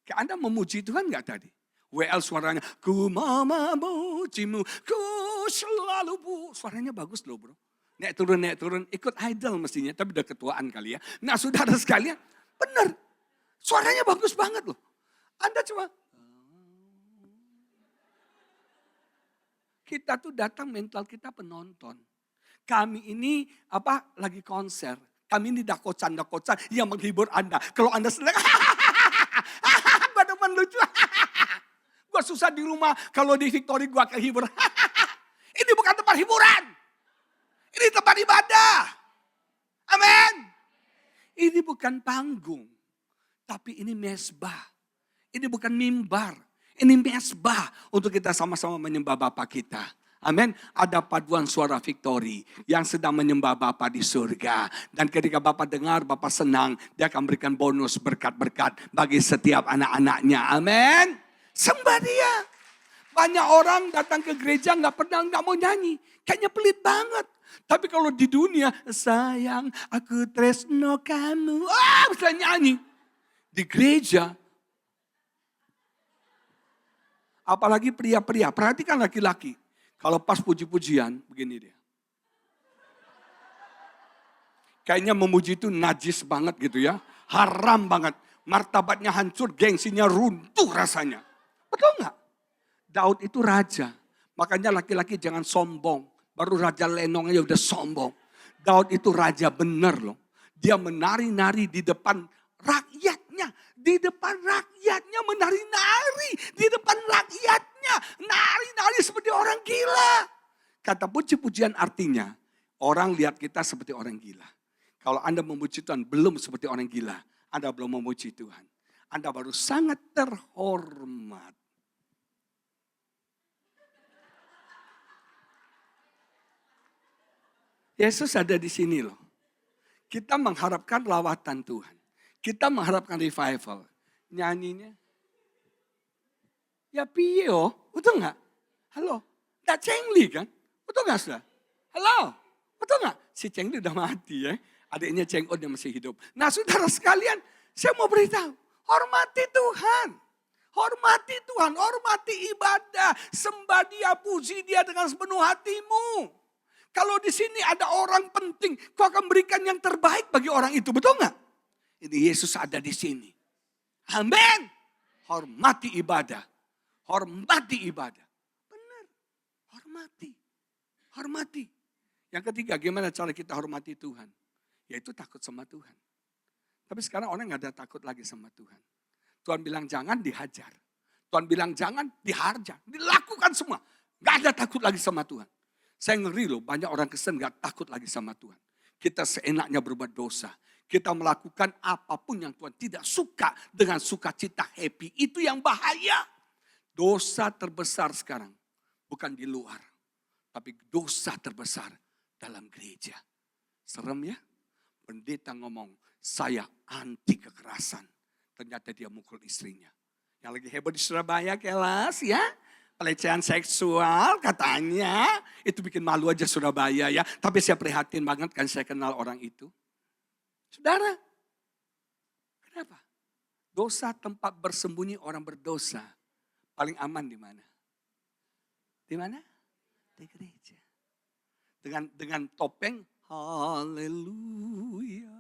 Kayak Anda memuji Tuhan gak tadi? WL suaranya, ku memujimu, ku selalu suaranya bagus loh bro. Naik turun, ikut idol mestinya, tapi udah ketuaan kali ya. Nah saudara sekalian, benar. Suaranya bagus banget loh. Anda cuma, kita tuh datang mental kita penonton. Kami ini lagi konser. Kami ini dakocan yang menghibur Anda. Kalau Anda senang, gue demen lucu. Gue susah di rumah, kalau di Victory gue kehibur. Ini bukan tempat hiburan. Ini tempat ibadah. Amin. Ini bukan panggung. Tapi ini mesbah. Ini bukan mimbar. Ini mesbah untuk kita sama-sama menyembah Bapa kita. Amin. Ada paduan suara Victory yang sedang menyembah Bapa di surga. Dan ketika Bapa dengar, Bapa senang. Dia akan berikan bonus berkat-berkat bagi setiap anak-anaknya. Amin. Sembah dia. Banyak orang datang ke gereja nggak mau nyanyi. Kayaknya pelit banget. Tapi kalau di dunia, sayang aku tresno kamu. Bisa nyanyi. Di gereja. Apalagi pria-pria. Perhatikan laki-laki. Kalau pas puji-pujian, begini dia. Kayaknya memuji itu najis banget gitu ya. Haram banget. Martabatnya hancur, gengsinya runtuh rasanya. Betul nggak? Daud itu raja. Makanya laki-laki jangan sombong. Baru Raja Lenong aja udah sombong. Daud itu raja bener loh. Dia menari-nari di depan rakyatnya. Di depan rakyatnya menari-nari. Di depan rakyatnya. Nari-nari seperti orang gila. Kata puji-pujian artinya. Orang lihat kita seperti orang gila. Kalau Anda memuji Tuhan belum seperti orang gila. Anda belum memuji Tuhan. Anda baru sangat terhormat. Yesus ada di sini loh. Kita mengharapkan lawatan Tuhan. Kita mengharapkan revival. Nyanyinya. Ya piye oh, betul gak? Halo, gak Cengli kan? Betul gak sudah? Halo, betul gak? Si Cengli udah mati ya. Adiknya Cengod yang masih hidup. Nah saudara sekalian, saya mau beritahu. Hormati Tuhan. Hormati Tuhan, hormati ibadah. Sembah dia, puji dia dengan sepenuh hatimu. Kalau di sini ada orang penting, kau akan berikan yang terbaik bagi orang itu. Betul nggak? Ini Yesus ada di sini. Amin. Hormati ibadah. Hormati ibadah. Benar. Hormati. Hormati. Yang ketiga, gimana cara kita hormati Tuhan? Yaitu takut sama Tuhan. Tapi sekarang orang nggak ada takut lagi sama Tuhan. Tuhan bilang jangan dihajar. Tuhan bilang jangan diharja. Dilakukan semua. Nggak ada takut lagi sama Tuhan. Saya ngeri loh, banyak orang Kristen gak takut lagi sama Tuhan. Kita seenaknya berbuat dosa. Kita melakukan apapun yang Tuhan tidak suka dengan sukacita happy. Itu yang bahaya. Dosa terbesar sekarang bukan di luar. Tapi dosa terbesar dalam gereja. Serem ya? Pendeta ngomong, saya anti kekerasan. Ternyata dia mukul istrinya. Yang lagi heboh di Surabaya kelas ya. Pelecehan seksual katanya, itu bikin malu aja Surabaya ya. Tapi saya prihatin banget kan saya kenal orang itu. Saudara, kenapa? Dosa tempat bersembunyi orang berdosa. Paling aman di mana? Di mana? Di gereja. Dengan topeng, haleluya.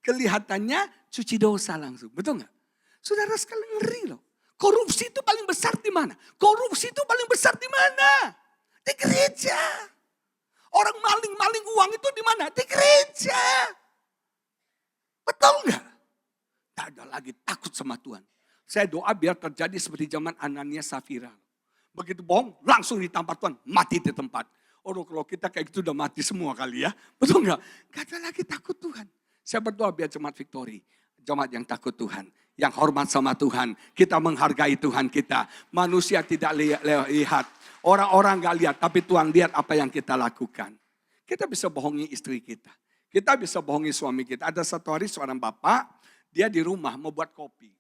Kelihatannya cuci dosa langsung, betul nggak? Saudara sekalian ngeri loh. Korupsi itu paling besar di mana? Korupsi itu paling besar di mana? Di gereja. Orang maling uang itu di mana? Di gereja. Betul nggak? Tak ada lagi takut sama Tuhan. Saya doa biar terjadi seperti zaman Anania Safira. Begitu bohong, langsung ditampar Tuhan, mati di tempat. Oh, kalau kita kayak gitu udah mati semua kali ya. Betul nggak? Gak ada lagi takut Tuhan. Saya berdoa biar jemaat Victory, jemaat yang takut Tuhan, yang hormat sama Tuhan. Kita menghargai Tuhan kita. Manusia tidak lihat, orang-orang gak lihat, tapi Tuhan lihat apa yang kita lakukan. Kita bisa bohongi istri kita. Kita bisa bohongi suami kita. Ada satu hari seorang bapak, dia di rumah mau buat kopi.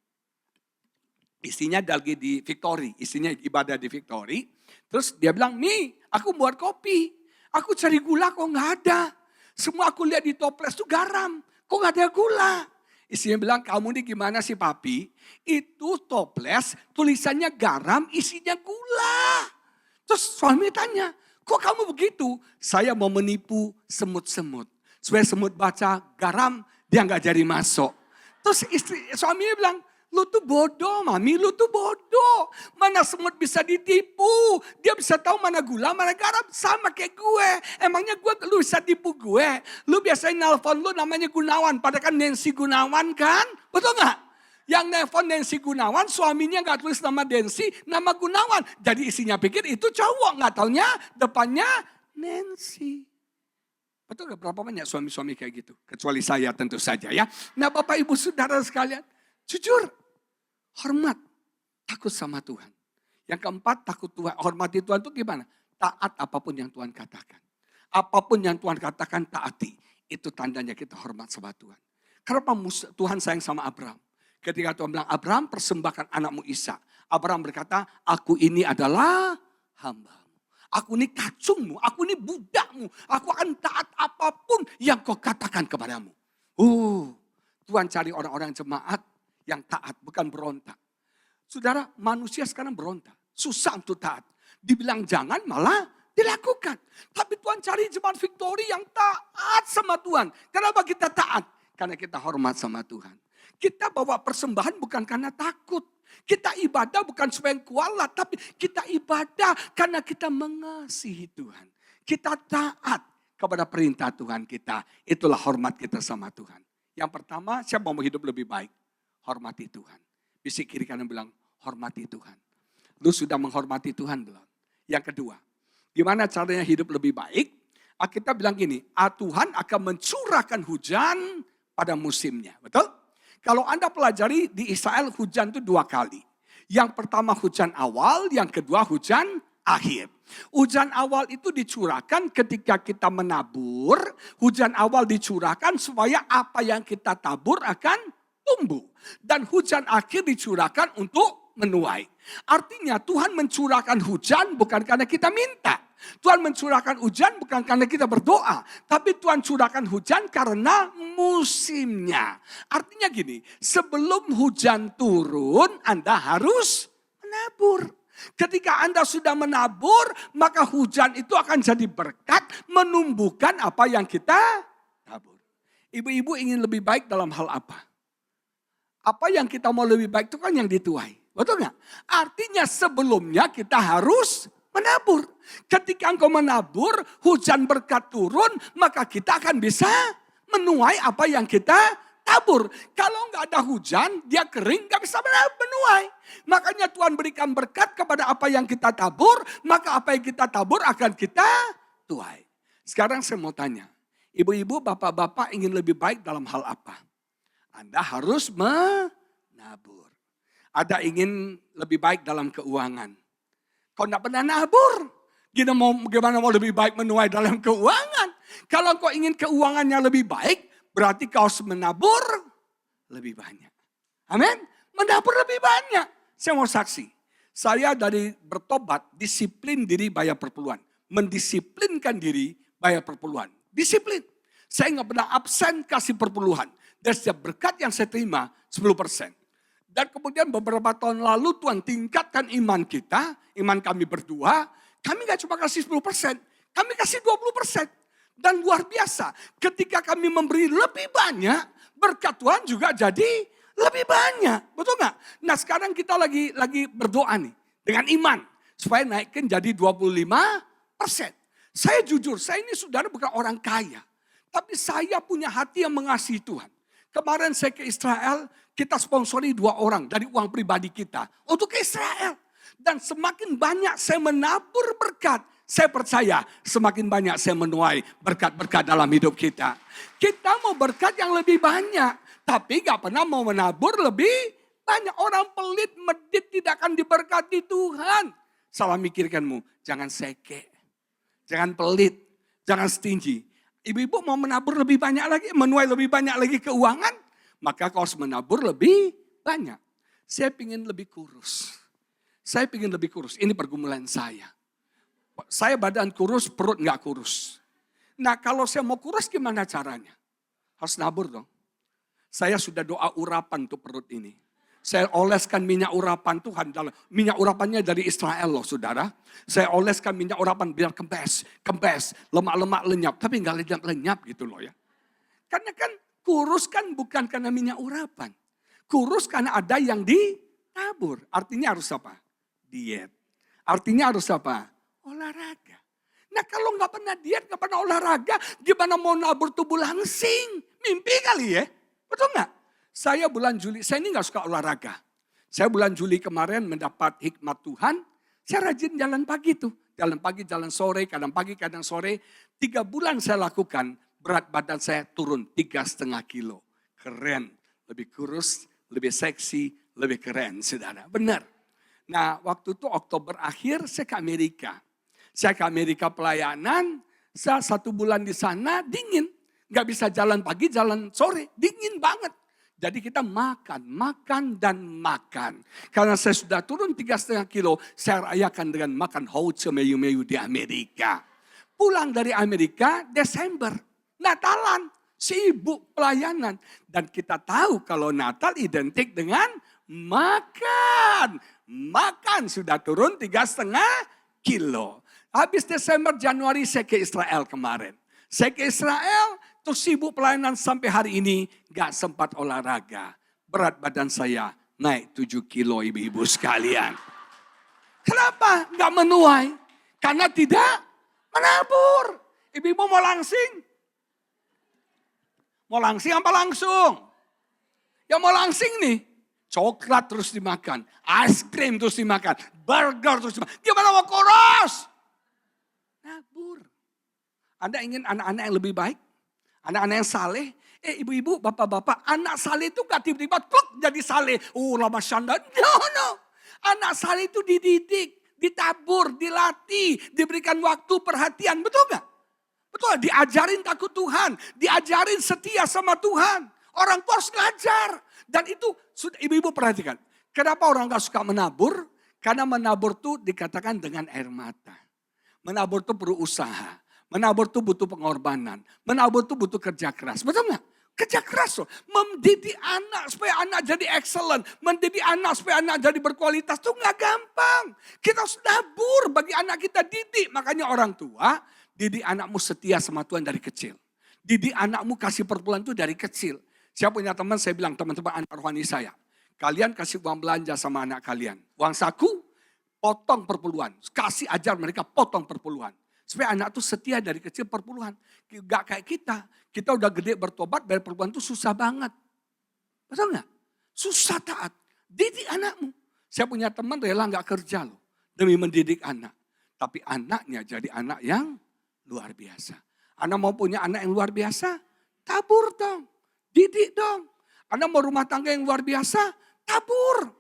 Istrinya lagi di Victory, istrinya ibadah di Victory. Terus dia bilang, "Mi, aku buat kopi. Aku cari gula kok gak ada. Semua aku lihat di toples itu garam, kok gak ada gula." Istrinya bilang, "Kamu ini gimana sih papi? Itu toples tulisannya garam, isinya gula." Terus suami tanya, "Kok kamu begitu?" "Saya mau menipu semut-semut. Supaya semut baca garam, dia gak jadi masuk." Terus suaminya bilang, "Lu tuh bodoh, mami, lu tuh bodoh. Mana semut bisa ditipu. Dia bisa tahu mana gula, mana garam. Sama kayak gue. Emangnya lu bisa tipu gue. Lu biasanya nelfon lu namanya Gunawan. Padahal kan Nancy Gunawan kan. Betul gak? Yang nelfon Nancy Gunawan, suaminya gak tulis nama Nancy, nama Gunawan. Jadi isinya pikir itu cowok. Gak taunya depannya Nancy." Betul gak? Berapa banyak suami-suami kayak gitu? Kecuali saya tentu saja ya. Nah Bapak Ibu Saudara sekalian, jujur, hormat, takut sama Tuhan. Yang keempat, takut Tuhan, hormati Tuhan itu gimana? Taat apapun yang Tuhan katakan. Apapun yang Tuhan katakan taati. Itu tandanya kita hormat sama Tuhan. Kenapa Tuhan sayang sama Abraham? Ketika Tuhan bilang, "Abraham, persembahkan anakmu Ishak." Abraham berkata, "Aku ini adalah hamba. Aku ini kacungmu, aku ini budakmu. Aku akan taat apapun yang kau katakan kepadamu." Tuhan cari orang-orang jemaat yang taat, bukan berontak. Saudara, manusia sekarang berontak. Susah untuk taat. Dibilang jangan, malah dilakukan. Tapi Tuhan cari jemaat Victory yang taat sama Tuhan. Kenapa kita taat? Karena kita hormat sama Tuhan. Kita bawa persembahan bukan karena takut. Kita ibadah bukan supaya kualat, tapi kita ibadah karena kita mengasihi Tuhan. Kita taat kepada perintah Tuhan kita. Itulah hormat kita sama Tuhan. Yang pertama, siapa mau hidup lebih baik? Hormati Tuhan. Bisik kiri kanan bilang, hormati Tuhan. Lu sudah menghormati Tuhan belum? Yang kedua, gimana caranya hidup lebih baik? Kita bilang gini, Tuhan akan mencurahkan hujan pada musimnya. Betul? Kalau Anda pelajari di Israel hujan itu 2 kali. Yang pertama hujan awal, yang kedua hujan akhir. Hujan awal itu dicurahkan ketika kita menabur. Hujan awal dicurahkan supaya apa yang kita tabur akan tumbuh. Dan hujan akhir dicurahkan untuk menuai. Artinya Tuhan mencurahkan hujan bukan karena kita minta. Tuhan mencurahkan hujan bukan karena kita berdoa. Tapi Tuhan curahkan hujan karena musimnya. Artinya gini, sebelum hujan turun Anda harus menabur. Ketika Anda sudah menabur, maka hujan itu akan jadi berkat menumbuhkan apa yang kita tabur. Ibu-ibu ingin lebih baik dalam hal apa? Apa yang kita mau lebih baik itu kan yang dituai. Betul nggak? Artinya sebelumnya kita harus menabur. Ketika engkau menabur, hujan berkat turun, maka kita akan bisa menuai apa yang kita tabur. Kalau nggak ada hujan, dia kering, nggak bisa menuai. Makanya Tuhan berikan berkat kepada apa yang kita tabur, maka apa yang kita tabur akan kita tuai. Sekarang saya mau tanya, ibu-ibu, bapak-bapak ingin lebih baik dalam hal apa? Anda harus menabur. Ada ingin lebih baik dalam keuangan. Kau tidak pernah nabur. Gimana mau lebih baik menuai dalam keuangan? Kalau kau ingin keuangannya lebih baik, berarti kau harus menabur lebih banyak. Amin. Menabur lebih banyak. Saya mau saksi. Saya dari bertobat, disiplin diri bayar perpuluhan. Mendisiplinkan diri bayar perpuluhan. Disiplin. Saya nggak pernah absen kasih perpuluhan. Dan setiap berkat yang saya terima 10%. Dan kemudian beberapa tahun lalu Tuhan tingkatkan iman kita, iman kami berdua. Kami gak cuma kasih 10%, kami kasih 20%. Dan luar biasa, ketika kami memberi lebih banyak, berkat Tuhan juga jadi lebih banyak. Betul gak? Nah sekarang kita lagi berdoa nih, dengan iman. Supaya naikkan jadi 25%. Saya jujur, saya ini saudara bukan orang kaya. Tapi saya punya hati yang mengasihi Tuhan. Kemarin saya ke Israel, kita sponsori 2 orang dari uang pribadi kita untuk ke Israel. Dan semakin banyak saya menabur berkat, saya percaya semakin banyak saya menuai berkat-berkat dalam hidup kita. Kita mau berkat yang lebih banyak, tapi gak pernah mau menabur lebih banyak. Orang pelit, medit tidak akan diberkati Tuhan. Salah mikirkanmu, jangan seke, jangan pelit, jangan stingy. Ibu-ibu mau menabur lebih banyak lagi, menuai lebih banyak lagi keuangan, maka kau harus menabur lebih banyak. Saya ingin lebih kurus. Saya ingin lebih kurus, ini pergumulan saya. Saya badan kurus, perut nggak kurus. Nah kalau saya mau kurus gimana caranya? Harus nabur dong. Saya sudah doa urapan untuk perut ini. Saya oleskan minyak urapan Tuhan. Minyak urapannya dari Israel loh saudara. Saya oleskan minyak urapan biar kempes, lemak-lemak lenyap. Tapi nggak lenyap-lenyap gitu loh ya. Karena kan kurus kan bukan karena minyak urapan. Kurus karena ada yang ditabur. Artinya harus apa? Diet. Artinya harus apa? Olahraga. Nah kalau nggak pernah diet, nggak pernah olahraga, gimana mau nabur tubuh langsing? Mimpi kali ya, betul nggak? Saya bulan Juli, saya ini nggak suka olahraga. Saya bulan Juli kemarin mendapat hikmat Tuhan, saya rajin jalan pagi tuh. Jalan pagi, jalan sore, kadang pagi, kadang sore. 3 bulan saya lakukan, berat badan saya turun 3,5 kilo. Keren, lebih kurus, lebih seksi, lebih keren saudara, benar. Nah waktu itu Oktober akhir saya ke Amerika. Saya ke Amerika pelayanan, saya 1 bulan di sana dingin. Gak bisa jalan pagi, jalan sore, dingin banget. Jadi kita makan dan makan. Karena saya sudah turun 3,5 kilo, saya rayakan dengan makan hauce meyu-meyu di Amerika. Pulang dari Amerika Desember, Natalan, sibuk pelayanan. Dan kita tahu kalau Natal identik dengan makan. Makan sudah turun 3,5 kilo. Habis Desember, Januari saya ke Israel kemarin. Saya ke Israel, terus sibuk pelayanan sampai hari ini gak sempat olahraga. Berat badan saya naik 7 kilo ibu-ibu sekalian. Kenapa gak menuai? Karena tidak menabur. Ibu-ibu mau langsing? Mau langsing apa langsung? Yang mau langsing nih, coklat terus dimakan, es krim terus dimakan, burger terus dimakan. Gimana mau kurus? Nabur. Anda ingin anak-anak yang lebih baik? Anak-anak yang saleh? Ibu-ibu, bapak-bapak, anak saleh itu gak tiba-tiba pluk jadi saleh. Lama syanda. No. Anak saleh itu dididik, ditabur, dilatih, diberikan waktu, perhatian. Betul gak? Betul, diajarin takut Tuhan, diajarin setia sama Tuhan. Orang tua harus ngajar. Dan itu, ibu-ibu perhatikan. Kenapa orang gak suka menabur? Karena menabur itu dikatakan dengan air mata. Menabur itu perlu usaha. Menabur itu butuh pengorbanan. Menabur itu butuh kerja keras. Betul gak? Kerja keras loh. Mendidik anak supaya anak jadi excellent. Mendidik anak supaya anak jadi berkualitas. Itu gak gampang. Kita harus nabur bagi anak kita didik. Makanya orang tua, didik anakmu setia sama Tuhan dari kecil. Didik anakmu kasih perpuluhan itu dari kecil. Saya punya teman, saya bilang teman-teman anak rohani saya. Kalian kasih uang belanja sama anak kalian. Uang saku, potong perpuluhan. Kasih ajar mereka potong perpuluhan. Supaya anak tuh setia dari kecil perpuluhan. Gak kayak kita. Kita udah gede bertobat, bayar perpuluhan tuh susah banget. Betul gak? Susah taat. Didik anakmu. Saya punya teman rela gak kerja loh. Demi mendidik anak. Tapi anaknya jadi anak yang luar biasa. Anda mau punya anak yang luar biasa? Tabur dong. Didik dong. Anda mau rumah tangga yang luar biasa? Tabur.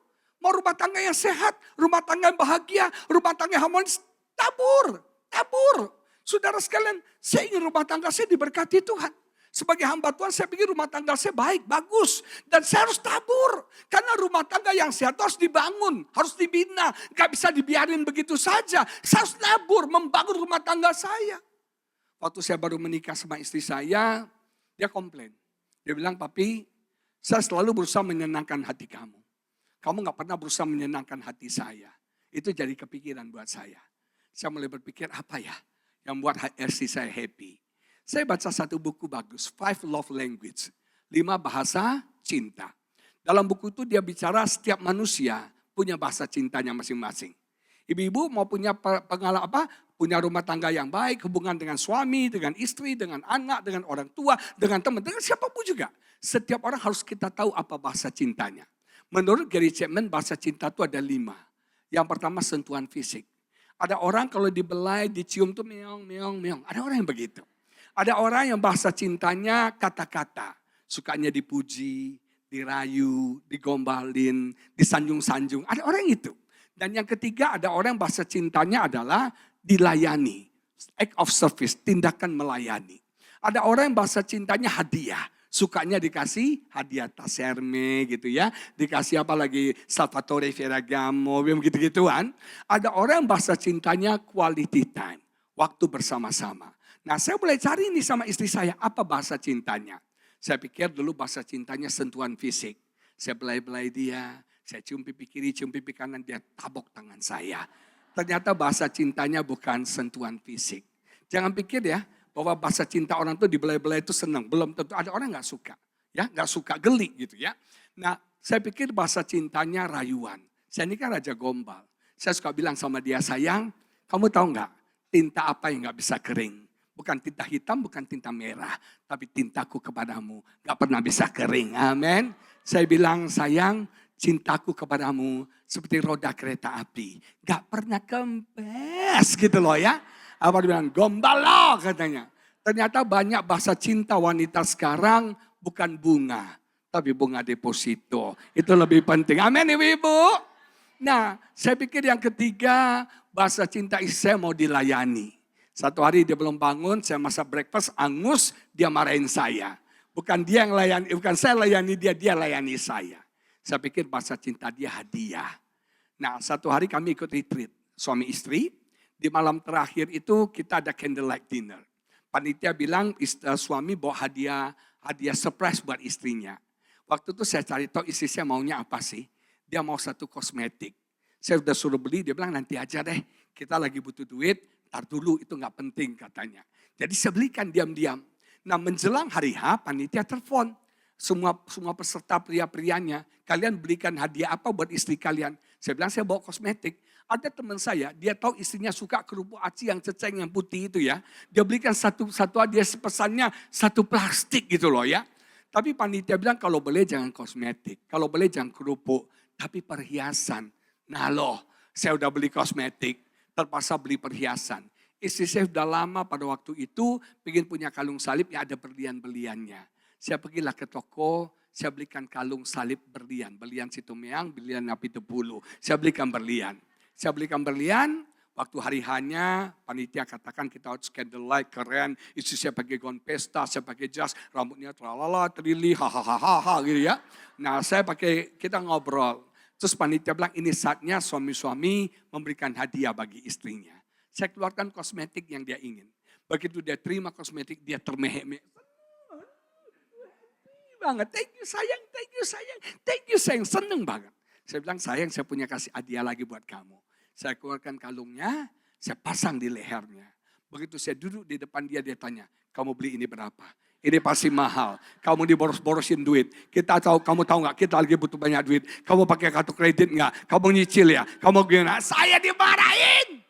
Mau rumah tangga yang sehat, rumah tangga yang bahagia, rumah tangga yang harmonis? Tabur. Tabur. Saudara sekalian, saya ingin rumah tangga saya diberkati Tuhan. Sebagai hamba Tuhan, saya pikir rumah tangga saya baik, bagus. Dan saya harus tabur. Karena rumah tangga yang sehat harus dibangun, harus dibina. Gak bisa dibiarin begitu saja. Saya harus nabur, membangun rumah tangga saya. Waktu saya baru menikah sama istri saya, dia komplain. Dia bilang, papi, saya selalu berusaha menyenangkan hati kamu. Kamu gak pernah berusaha menyenangkan hati saya. Itu jadi kepikiran buat saya. Saya mulai berpikir, apa ya yang buat hati saya happy. Saya baca satu buku bagus, 5 Love Language. 5 bahasa cinta. Dalam buku itu dia bicara setiap manusia punya bahasa cintanya masing-masing. Ibu-ibu mau punya pengalaman apa? Punya rumah tangga yang baik, hubungan dengan suami, dengan istri, dengan anak, dengan orang tua, dengan teman, dengan siapapun juga. Setiap orang harus kita tahu apa bahasa cintanya. Menurut Gary Chapman, bahasa cinta itu ada 5. Yang pertama sentuhan fisik. Ada orang kalau dibelai, dicium tuh meong, meong, meong. Ada orang yang begitu. Ada orang yang bahasa cintanya kata-kata. Sukanya dipuji, dirayu, digombalin, disanjung-sanjung. Ada orang itu. Dan yang ketiga ada orang yang bahasa cintanya adalah dilayani. Act of service, tindakan melayani. Ada orang yang bahasa cintanya hadiah. Sukanya dikasih hadiah tas Hermes gitu ya. Dikasih apa lagi Salvatore Ferragamo, gitu-gituan. Ada orang yang bahasa cintanya quality time. Waktu bersama-sama. Nah saya mulai cari ini sama istri saya, apa bahasa cintanya. Saya pikir dulu bahasa cintanya sentuhan fisik. Saya belai-belai dia, saya cium pipi kiri, cium pipi kanan, dia tabok tangan saya. Ternyata bahasa cintanya bukan sentuhan fisik. Jangan pikir ya, bahwa bahasa cinta orang tuh dibelai-belai itu senang. Belum tentu, ada orang gak suka. Ya, gak suka, geli gitu ya. Nah, saya pikir bahasa cintanya rayuan. Saya ini kan Raja Gombal. Saya suka bilang sama dia, sayang, kamu tahu gak tinta apa yang gak bisa kering? Bukan tinta hitam, bukan tinta merah. Tapi tintaku kepadamu gak pernah bisa kering. Amin. Saya bilang, sayang, cintaku kepadamu seperti roda kereta api. Gak pernah kempes gitu loh ya. Apa dia bilang, gombal loh katanya. Ternyata banyak bahasa cinta wanita sekarang bukan bunga. Tapi bunga deposito. Itu lebih penting. Amin ibu-ibu. Nah saya pikir yang ketiga bahasa cinta istri saya mau dilayani. Satu hari dia belum bangun, saya masak breakfast, angus, dia marahin saya. Bukan dia yang layani, bukan saya layani dia, dia layani saya. Saya pikir bahasa cinta dia hadiah. Nah satu hari kami ikut retreat, suami istri. Di malam terakhir itu kita ada candlelight dinner. Panitia bilang suami bawa hadiah surprise buat istrinya. Waktu itu saya cari tahu istri saya maunya apa sih. Dia mau satu kosmetik. Saya udah suruh beli, dia bilang nanti aja deh. Kita lagi butuh duit, tar dulu itu gak penting katanya. Jadi saya belikan diam-diam. Nah menjelang hari H, panitia telepon. Semua peserta pria-prianya, kalian belikan hadiah apa buat istri kalian? Saya bilang saya bawa kosmetik. Ada teman saya, dia tahu istrinya suka kerupuk aci yang ceceng, yang putih itu ya. Dia belikan satu hadiah, pesannya satu plastik gitu loh ya. Tapi panitia bilang kalau boleh jangan kosmetik, kalau boleh jangan kerupuk, tapi perhiasan. Nah loh, saya udah beli kosmetik, terpaksa beli perhiasan. Istri saya sudah lama pada waktu itu pengen punya kalung salib yang ada berlian-berliannya. Saya pergilah ke toko, saya belikan kalung salib berlian. Berlian Situmeang, berlian Napi Tepulu. Saya belikan berlian. Saya belikan berlian, waktu hari hanya panitia katakan kita harus candlelight keren. Istri saya pakai gaun pesta, saya pakai jas, rambutnya tralala, trili, hahaha gitu ya. Nah saya pakai, kita ngobrol. Terus panitia bilang ini saatnya suami-suami memberikan hadiah bagi istrinya. Saya keluarkan kosmetik yang dia ingin. Begitu dia terima kosmetik, dia termehek-mehek. Banget, thank you sayang, thank you sayang, thank you sayang, seneng banget. Saya bilang sayang saya punya kasih hadiah lagi buat kamu. Saya keluarkan kalungnya, saya pasang di lehernya. Begitu saya duduk di depan dia, dia tanya, kamu beli ini berapa? Ini pasti mahal, kamu diboros-borosin duit. Kamu tahu nggak? Kita lagi butuh banyak duit. Kamu pakai kartu kredit nggak? Kamu nyicil ya? Kamu gimana? Saya dimarahin.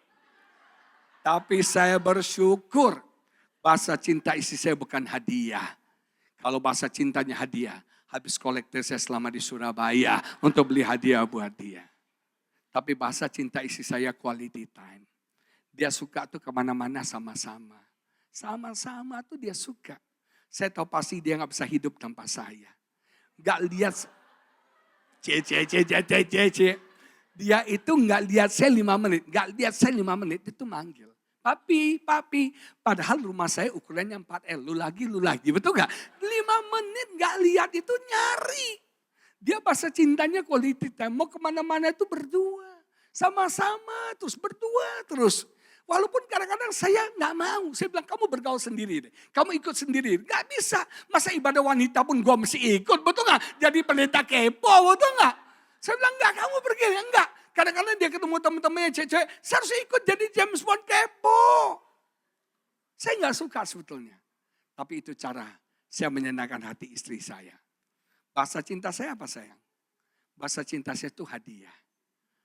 Tapi saya bersyukur bahasa cinta istri saya bukan hadiah. Kalau bahasa cintanya hadiah, habis kolektor saya selama di Surabaya untuk beli hadiah buat dia. Tapi bahasa cinta istri saya quality time. Dia suka tuh kemana-mana sama-sama. Sama-sama tuh dia suka. Saya tahu pasti dia gak bisa hidup tanpa saya. Gak lihat, dia itu gak lihat saya 5 menit. Gak lihat saya 5 menit itu manggil. Papi. Padahal rumah saya ukurannya 4L. Lu lagi. Betul gak? 5 menit gak lihat itu nyari. Dia bahasa cintanya quality time. Mau kemana-mana itu berdua. Sama-sama terus berdua terus. Walaupun kadang-kadang saya nggak mau. Saya bilang, kamu bergaul sendiri deh. Kamu ikut sendiri. Nggak bisa. Masa ibadah wanita pun gue mesti ikut, betul nggak? Jadi pendeta kepo, betul nggak? Saya bilang, enggak, kamu pergi. Enggak. Kadang-kadang dia ketemu teman-temannya cewek-cewek, saya harus ikut jadi James Bond kepo. Saya nggak suka sebetulnya. Tapi itu cara saya menyenangkan hati istri saya. Bahasa cinta saya apa sayang? Bahasa cinta saya itu hadiah.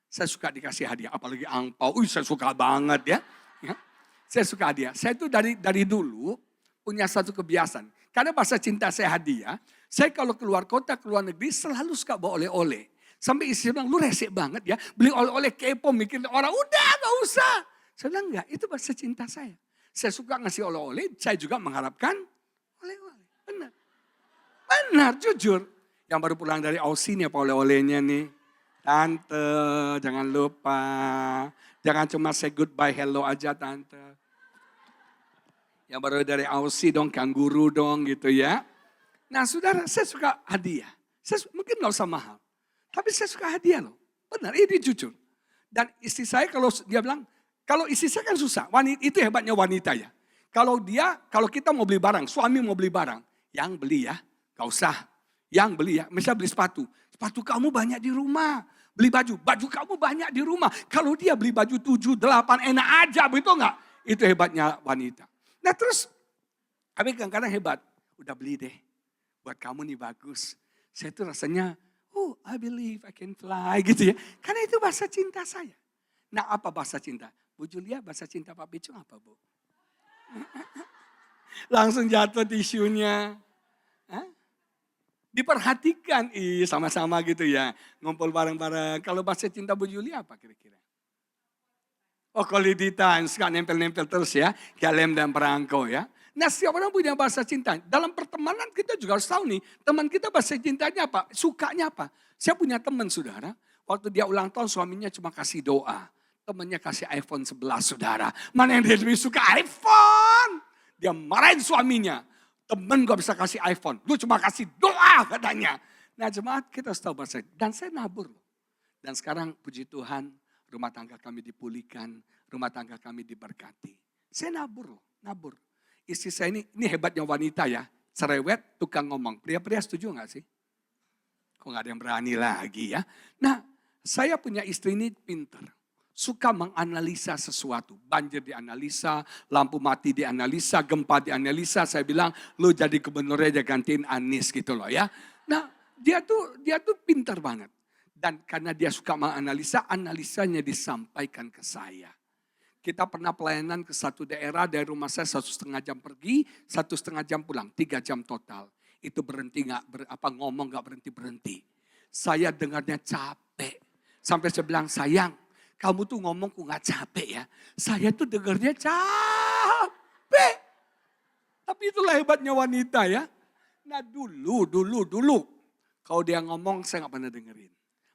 Saya suka dikasih hadiah, apalagi angpau. Saya suka banget ya. Saya suka hadiah. Saya itu dari dulu punya satu kebiasaan. Karena bahasa cinta saya hadiah, saya kalau keluar kota, keluar negeri selalu suka bawa oleh-oleh. Sampai istri bilang, lu resik banget ya. Beli oleh-oleh kepo, mikir orang, udah gak usah. Saya bilang, enggak, itu bahasa cinta saya. Saya suka ngasih oleh-oleh, saya juga mengharapkan oleh-oleh. Benar. Benar, jujur. Yang baru pulang dari Aussie nih apa oleh-olehnya nih. Tante, jangan lupa. Jangan cuma say goodbye, hello aja tante. Yang baru dari Aussie dong, kangguru dong gitu ya. Nah saudara, saya suka hadiah. Mungkin gak usah mahal. Tapi saya suka hadiah loh. Benar, ini jujur. Dan istri saya kalau dia bilang, kalau istri saya kan susah. Itu hebatnya wanita ya. Kalau kita mau beli barang, suami mau beli barang. Yang beli ya, gak usah. Yang beli ya, misalnya beli sepatu. Sepatu kamu banyak di rumah. Beli baju kamu banyak di rumah. Kalau dia beli baju 7, 8, enak aja, betul enggak? Itu hebatnya wanita. Nah terus, tapi kadang-kadang hebat. Udah beli deh, buat kamu nih bagus. Saya tuh rasanya, oh I believe I can fly gitu ya. Karena itu bahasa cinta saya. Nah apa bahasa cinta? Bu Julia bahasa cinta Pak Bicung apa Bu? Langsung jatuh tisunya. Hah? Diperhatikan, sama-sama gitu ya. Ngumpul bareng-bareng. Kalau bahasa cinta Bu Julia apa kira-kira? Oh quality time, suka nempel-nempel terus ya. Kayak lem dan perangko ya. Nah setiap orang punya bahasa cinta. Dalam pertemanan kita juga harus tahu nih. Teman kita bahasa cintanya apa? Sukanya apa? Saya punya teman saudara. Waktu dia ulang tahun suaminya cuma kasih doa. Temannya kasih iPhone 11 saudara. Mana yang dia lebih suka iPhone? Dia marahin suaminya. Temen gak bisa kasih iPhone. Lu cuma kasih doa katanya. Nah jemaat kita harus tahu bahasa. Dan saya nabur. Dan sekarang puji Tuhan rumah tangga kami dipulihkan. Rumah tangga kami diberkati. Saya nabur. Istri saya ini hebatnya wanita ya. Cerewet, tukang ngomong. Pria-pria setuju gak sih? Kok gak ada yang berani lagi ya. Nah saya punya istri ini pinter. Suka menganalisa sesuatu. Banjir dianalisa, lampu mati dianalisa, gempa dianalisa. Saya bilang, lu jadi gubernur aja gantiin Anies gitu loh ya. Nah dia tuh pintar banget. Dan karena dia suka menganalisa, analisanya disampaikan ke saya. Kita pernah pelayanan ke satu daerah dari rumah saya 1,5 jam pergi, 1,5 jam pulang, 3 jam total. Itu berhenti ngomong gak berhenti. Saya dengarnya capek. Sampai saya bilang, sayang, kamu tuh ngomong kok gak capek ya. Saya tuh dengarnya capek. Tapi itulah hebatnya wanita ya. Nah dulu. Kalau dia ngomong saya gak pernah dengerin.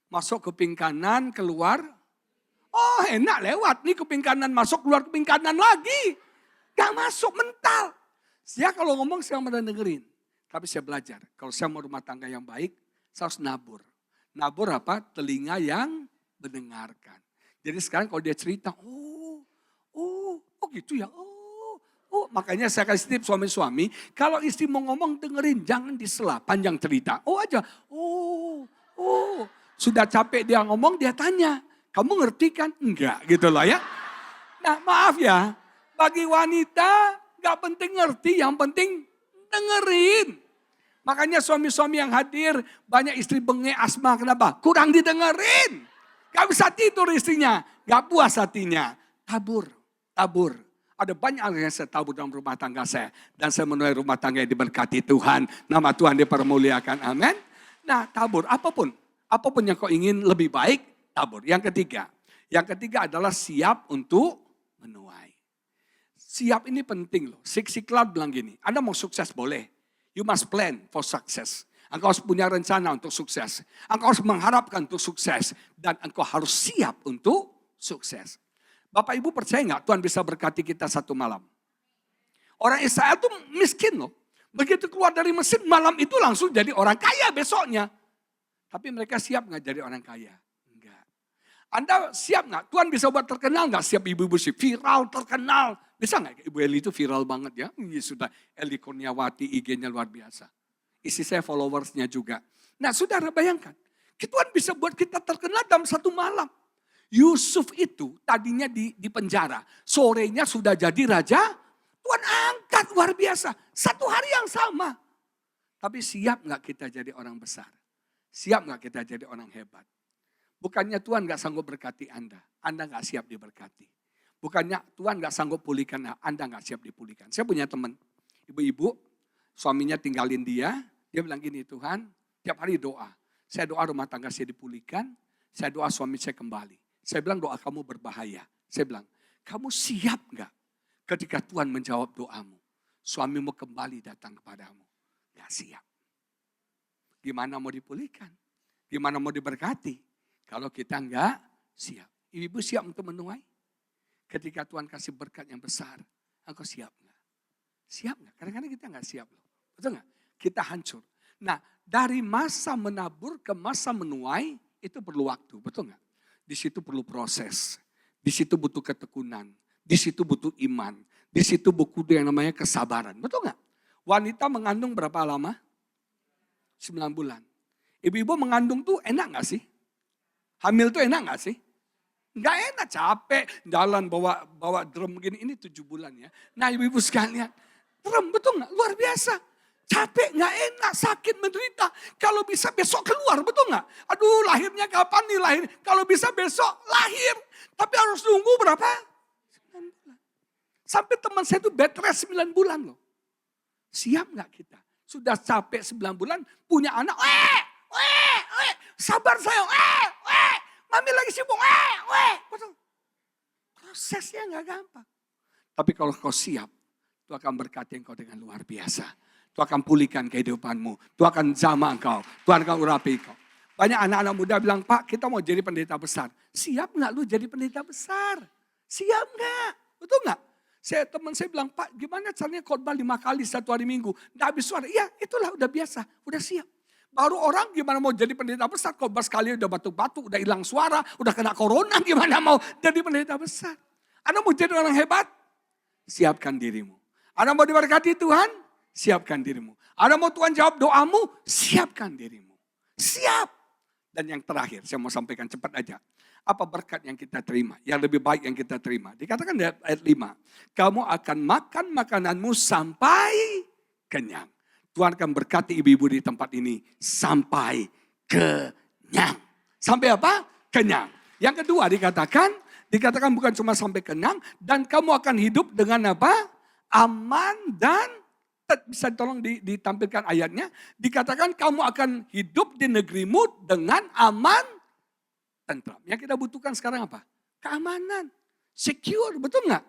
Masuk kuping kanan, keluar. Oh enak lewat. Nih kuping kanan masuk, keluar kuping kanan lagi. Gak masuk mental. Saya kalau ngomong saya gak pernah dengerin. Tapi saya belajar. Kalau saya mau rumah tangga yang baik, saya harus nabur. Nabur apa? Telinga yang mendengarkan. Jadi sekarang kalau dia cerita, oh gitu ya, makanya saya kasih tips suami-suami, kalau istri mau ngomong dengerin, jangan disela, panjang cerita. Aja, sudah capek dia ngomong, dia tanya, kamu ngerti kan? Enggak gitu loh ya. Nah maaf ya, bagi wanita gak penting ngerti, yang penting dengerin. Makanya suami-suami yang hadir, banyak istri bengek asma, kenapa? Kurang didengerin. Gak bisa tidur istrinya, gak puas hatinya. Tabur. Ada banyak yang saya tabur dalam rumah tangga saya. Dan saya menuai rumah tangga yang diberkati Tuhan. Nama Tuhan dipermuliakan, amin. Nah tabur, apapun yang kau ingin lebih baik, tabur. Yang ketiga adalah siap untuk menuai. Siap ini penting loh. Siklat bilang gini, Anda mau sukses boleh. You must plan for success. Engkau harus punya rencana untuk sukses. Engkau harus mengharapkan untuk sukses. Dan engkau harus siap untuk sukses. Bapak Ibu percaya nggak Tuhan bisa berkati kita satu malam? Orang Israel tuh miskin loh. Begitu keluar dari Mesir malam itu langsung jadi orang kaya besoknya. Tapi mereka siap nggak jadi orang kaya? Enggak. Anda siap nggak? Tuhan bisa buat terkenal nggak? Siap ibu-ibu sih, viral, terkenal. Bisa nggak? Ibu Eli itu viral banget ya. Ini sudah Eli Kurniawati, IG-nya luar biasa. Isi saya followersnya juga. Nah saudara bayangkan, Tuhan bisa buat kita terkenal dalam satu malam. Yusuf itu tadinya di penjara, sorenya sudah jadi raja, Tuhan angkat luar biasa. Satu hari yang sama. Tapi siap nggak kita jadi orang besar? Siap nggak kita jadi orang hebat? Bukannya Tuhan nggak sanggup berkati Anda nggak siap diberkati. Bukannya Tuhan nggak sanggup pulihkan Anda nggak siap dipulihkan. Saya punya teman, ibu-ibu, suaminya tinggalin dia bilang gini, Tuhan, tiap hari doa. Saya doa rumah tangga saya dipulihkan, saya doa suami saya kembali. Saya bilang doa kamu berbahaya. Saya bilang, kamu siap nggak ketika Tuhan menjawab doamu? Suamimu kembali datang kepadamu. Nggak siap. Gimana mau dipulihkan? Gimana mau diberkati? Kalau kita nggak siap. Ibu siap untuk menuai? Ketika Tuhan kasih berkat yang besar, engkau siap nggak? Siap nggak? Kadang-kadang kita nggak siap loh. Betul nggak? Kita hancur. Nah, dari masa menabur ke masa menuai, itu perlu waktu. Betul nggak? Di situ perlu proses. Di situ butuh ketekunan. Di situ butuh iman. Di situ butuh yang namanya kesabaran. Betul nggak? Wanita mengandung berapa lama? 9 bulan. Ibu-ibu mengandung tuh enak nggak sih? Hamil tuh enak nggak sih? Nggak enak, capek. Jalan bawa drum begini, ini 7 bulan ya. Nah ibu-ibu sekalian, drum betul nggak? Luar biasa. Capek, nggak enak, sakit, menderita. Kalau bisa besok keluar, betul nggak? Aduh lahirnya kapan nih lahir? Kalau bisa besok lahir. Tapi harus nunggu berapa? 9 bulan. Sampai teman saya itu bed rest 9 bulan loh. Siap nggak kita? Sudah capek 9 bulan, punya anak, sabar sayang, mami lagi sibuk, betul. Prosesnya nggak gampang. Tapi kalau kau siap, Tuhan akan berkati engkau dengan luar biasa. Tuhan akan pulihkan kehidupanmu, Tuhan akan jamah engkau, Tuhan akan urapi engkau. Banyak anak-anak muda bilang, Pak kita mau jadi pendeta besar. Siap nggak lu jadi pendeta besar? Siap nggak? Betul nggak? Teman saya bilang, Pak gimana caranya khotbah 5 kali 1 hari Minggu? Nggak habis suara. Iya itulah udah biasa, udah siap. Baru orang gimana mau jadi pendeta besar, khotbah sekali udah batuk-batuk, udah hilang suara, udah kena corona, gimana mau jadi pendeta besar? Anda mau jadi orang hebat? Siapkan dirimu. Anda mau diberkati Tuhan? Siapkan dirimu. Anda mau Tuhan jawab doamu? Siapkan dirimu. Siap. Dan yang terakhir, saya mau sampaikan cepat aja. Apa berkat yang kita terima? Yang lebih baik yang kita terima. Dikatakan di ayat 5. Kamu akan makan makananmu sampai kenyang. Tuhan akan berkati ibu-ibu di tempat ini sampai kenyang. Sampai apa? Kenyang. Yang kedua dikatakan bukan cuma sampai kenyang. Dan kamu akan hidup dengan apa? Aman dan bisa tolong ditampilkan ayatnya. Dikatakan kamu akan hidup di negerimu dengan aman, tentram. Yang kita butuhkan sekarang apa? Keamanan. Secure, betul nggak?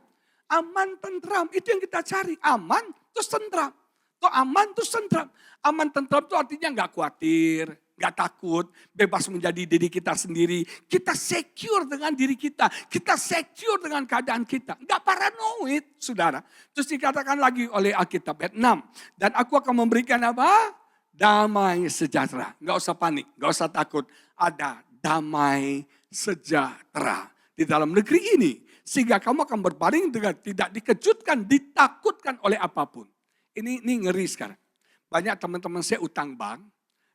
Aman, tentram. Itu yang kita cari. Aman, terus tentram. Tuh aman, terus tentram. Aman, tentram itu artinya nggak khawatir, nggak takut, bebas menjadi diri kita sendiri. Kita secure dengan diri kita. Kita secure dengan keadaan kita. Nggak paranoid, saudara. Terus dikatakan lagi oleh Alkitab ayat 6. Dan aku akan memberikan apa? Damai sejahtera. Nggak usah panik, nggak usah takut. Ada damai sejahtera di dalam negeri ini. Sehingga kamu akan berbaring dengan tidak dikejutkan, ditakutkan oleh apapun. Ini ngeri sekarang. Banyak teman-teman saya utang bank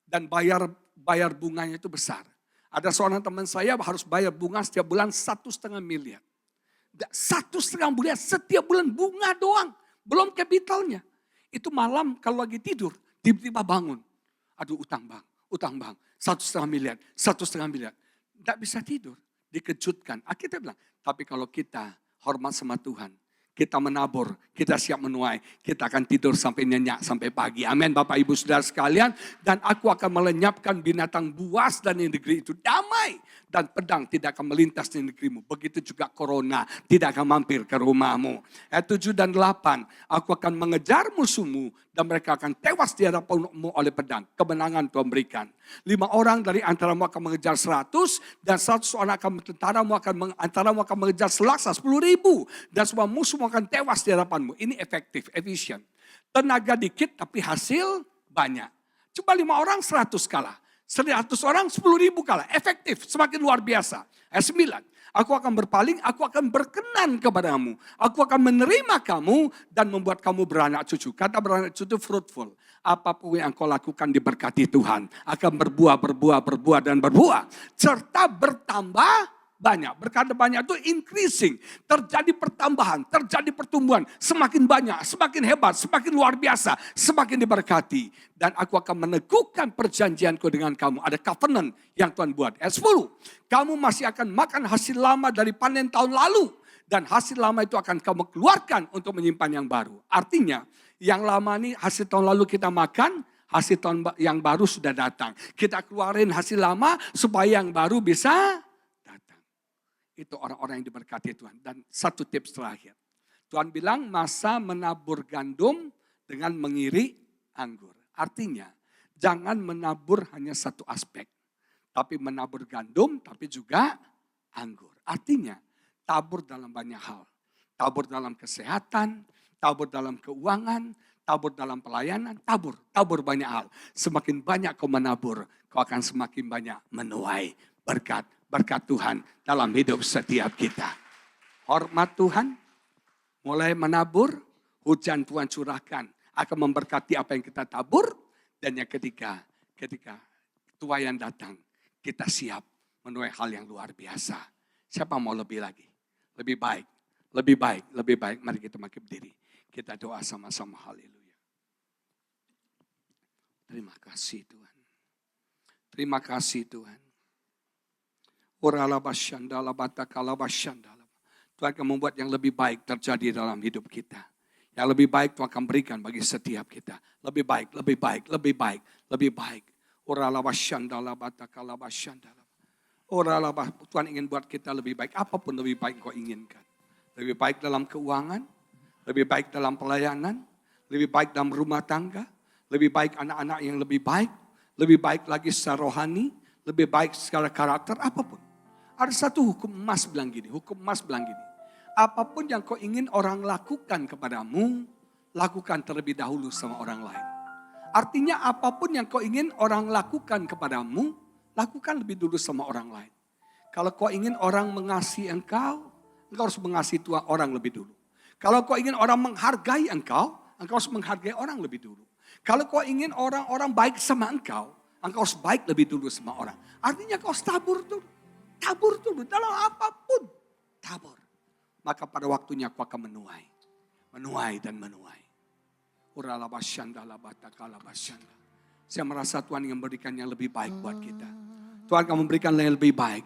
dan bayar bunganya itu besar. Ada seorang teman saya harus bayar bunga setiap bulan 1,5 miliar. 1,5 miliar setiap bulan bunga doang. Belum kapitalnya. Itu malam kalau lagi tidur, tiba-tiba bangun. Aduh utang bank. 1,5 miliar. Tidak bisa tidur. Dikejutkan. Kita bilang, tapi kalau kita hormat sama Tuhan, kita menabur, kita siap menuai, kita akan tidur sampai nyenyak, sampai pagi. Amin Bapak Ibu Saudara sekalian. Dan aku akan melenyapkan binatang buas dan di negeri itu damai. Dan pedang tidak akan melintas di negerimu. Begitu juga corona tidak akan mampir ke rumahmu. Ayat 7 dan 8, aku akan mengejar musuhmu dan mereka akan tewas di hadapanmu oleh pedang. Kemenangan Tuhan berikan. 5 orang dari antaramu akan mengejar 100 dan 100 orang antaramu akan mengejar selaksa 10.000 dan semua musuhmu akan tewas di hadapanmu. Ini efektif, efisien. Tenaga dikit tapi hasil banyak. Coba 5 orang 100 kalah. 100 orang 10.000 kalah. Efektif, semakin luar biasa. Ayat 9. Aku akan berpaling, aku akan berkenan kepadamu. Aku akan menerima kamu dan membuat kamu beranak cucu. Kata beranak cucu fruitful. Apapun yang kau lakukan diberkati Tuhan. Akan berbuah, dan berbuah. Serta bertambah banyak. Berkata banyak itu increasing. Terjadi pertambahan, terjadi pertumbuhan. Semakin banyak, semakin hebat, semakin luar biasa. Semakin diberkati. Dan aku akan meneguhkan perjanjianku dengan kamu. Ada covenant yang Tuhan buat. Ayat 10. Kamu masih akan makan hasil lama dari panen tahun lalu. Dan hasil lama itu akan kamu keluarkan untuk menyimpan yang baru. Artinya yang lama ini hasil tahun lalu kita makan. Hasil tahun yang baru sudah datang. Kita keluarin hasil lama supaya yang baru bisa itu orang-orang yang diberkati Tuhan. Dan satu tips terakhir. Tuhan bilang masa menabur gandum dengan mengiri anggur. Artinya jangan menabur hanya satu aspek. Tapi menabur gandum tapi juga anggur. Artinya tabur dalam banyak hal. Tabur dalam kesehatan, tabur dalam keuangan, tabur dalam pelayanan, tabur banyak hal. Semakin banyak kau menabur, kau akan semakin banyak menuai berkat Tuhan dalam hidup setiap kita. Hormat Tuhan, mulai menabur, hujan Tuhan curahkan, akan memberkati apa yang kita tabur. Dan yang ketika tuaian datang, kita siap menuai hal yang luar biasa. Siapa mau lebih lagi? Lebih baik. Mari kita makin berdiri. Kita doa sama-sama, haleluya. Terima kasih Tuhan. Terima kasih Tuhan. Tuhan akan membuat yang lebih baik terjadi dalam hidup kita. Yang lebih baik Tuhan akan berikan bagi setiap kita. Lebih baik. Tuhan ingin buat kita lebih baik. Apapun lebih baik kau inginkan. Lebih baik dalam keuangan. Lebih baik dalam pelayanan. Lebih baik dalam rumah tangga. Lebih baik anak-anak yang lebih baik. Lebih baik lagi secara rohani. Lebih baik secara karakter, apapun. Ada satu hukum emas bilang gini. Apapun yang kau ingin orang lakukan kepadamu, lakukan terlebih dahulu sama orang lain. Artinya apapun yang kau ingin orang lakukan kepadamu, lakukan lebih dulu sama orang lain. Kalau kau ingin orang mengasihi engkau harus mengasihi Tuhan orang lebih dulu. Kalau kau ingin orang menghargai engkau harus menghargai orang lebih dulu. Kalau kau ingin orang-orang baik sama engkau harus baik lebih dulu sama orang. Artinya kau harus tabur dulu dalam apapun. Tabur. Maka pada waktunya kau akan menuai. Saya merasa Tuhan ingin memberikan yang lebih baik buat kita. Tuhan akan memberikan yang lebih baik.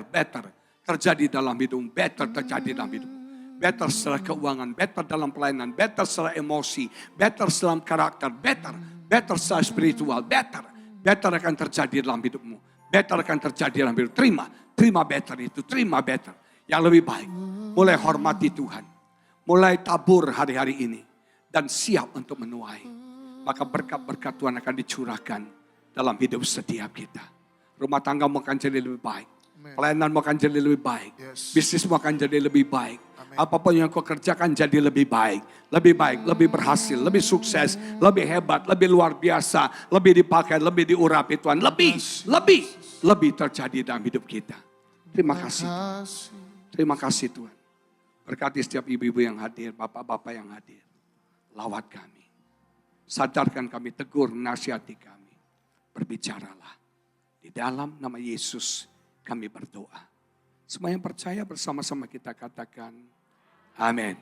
Better. Terjadi dalam hidup. Better secara keuangan. Better dalam pelayanan. Better secara emosi. Better dalam karakter. Better secara spiritual. Better akan terjadi dalam hidupmu. Better akan terjadi dalam hidup. Terima better itu. Terima better. Yang lebih baik. Mulai hormati Tuhan. Mulai tabur hari-hari ini. Dan siap untuk menuai. Maka berkat-berkat Tuhan akan dicurahkan dalam hidup setiap kita. Rumah tanggamu akan jadi lebih baik. Pelayananmu akan jadi lebih baik. Bisnismu akan jadi lebih baik. Apapun yang kau kerjakan jadi lebih baik, lebih berhasil, lebih sukses, lebih hebat, lebih luar biasa, lebih dipakai, lebih diurapi Tuhan, lebih terjadi dalam hidup kita. Terima kasih Tuhan. Berkati setiap ibu-ibu yang hadir, bapak-bapak yang hadir. Lawat kami, sadarkan kami, tegur, nasihati kami. Berbicaralah. Di dalam nama Yesus kami berdoa. Semua yang percaya bersama-sama kita katakan, amin.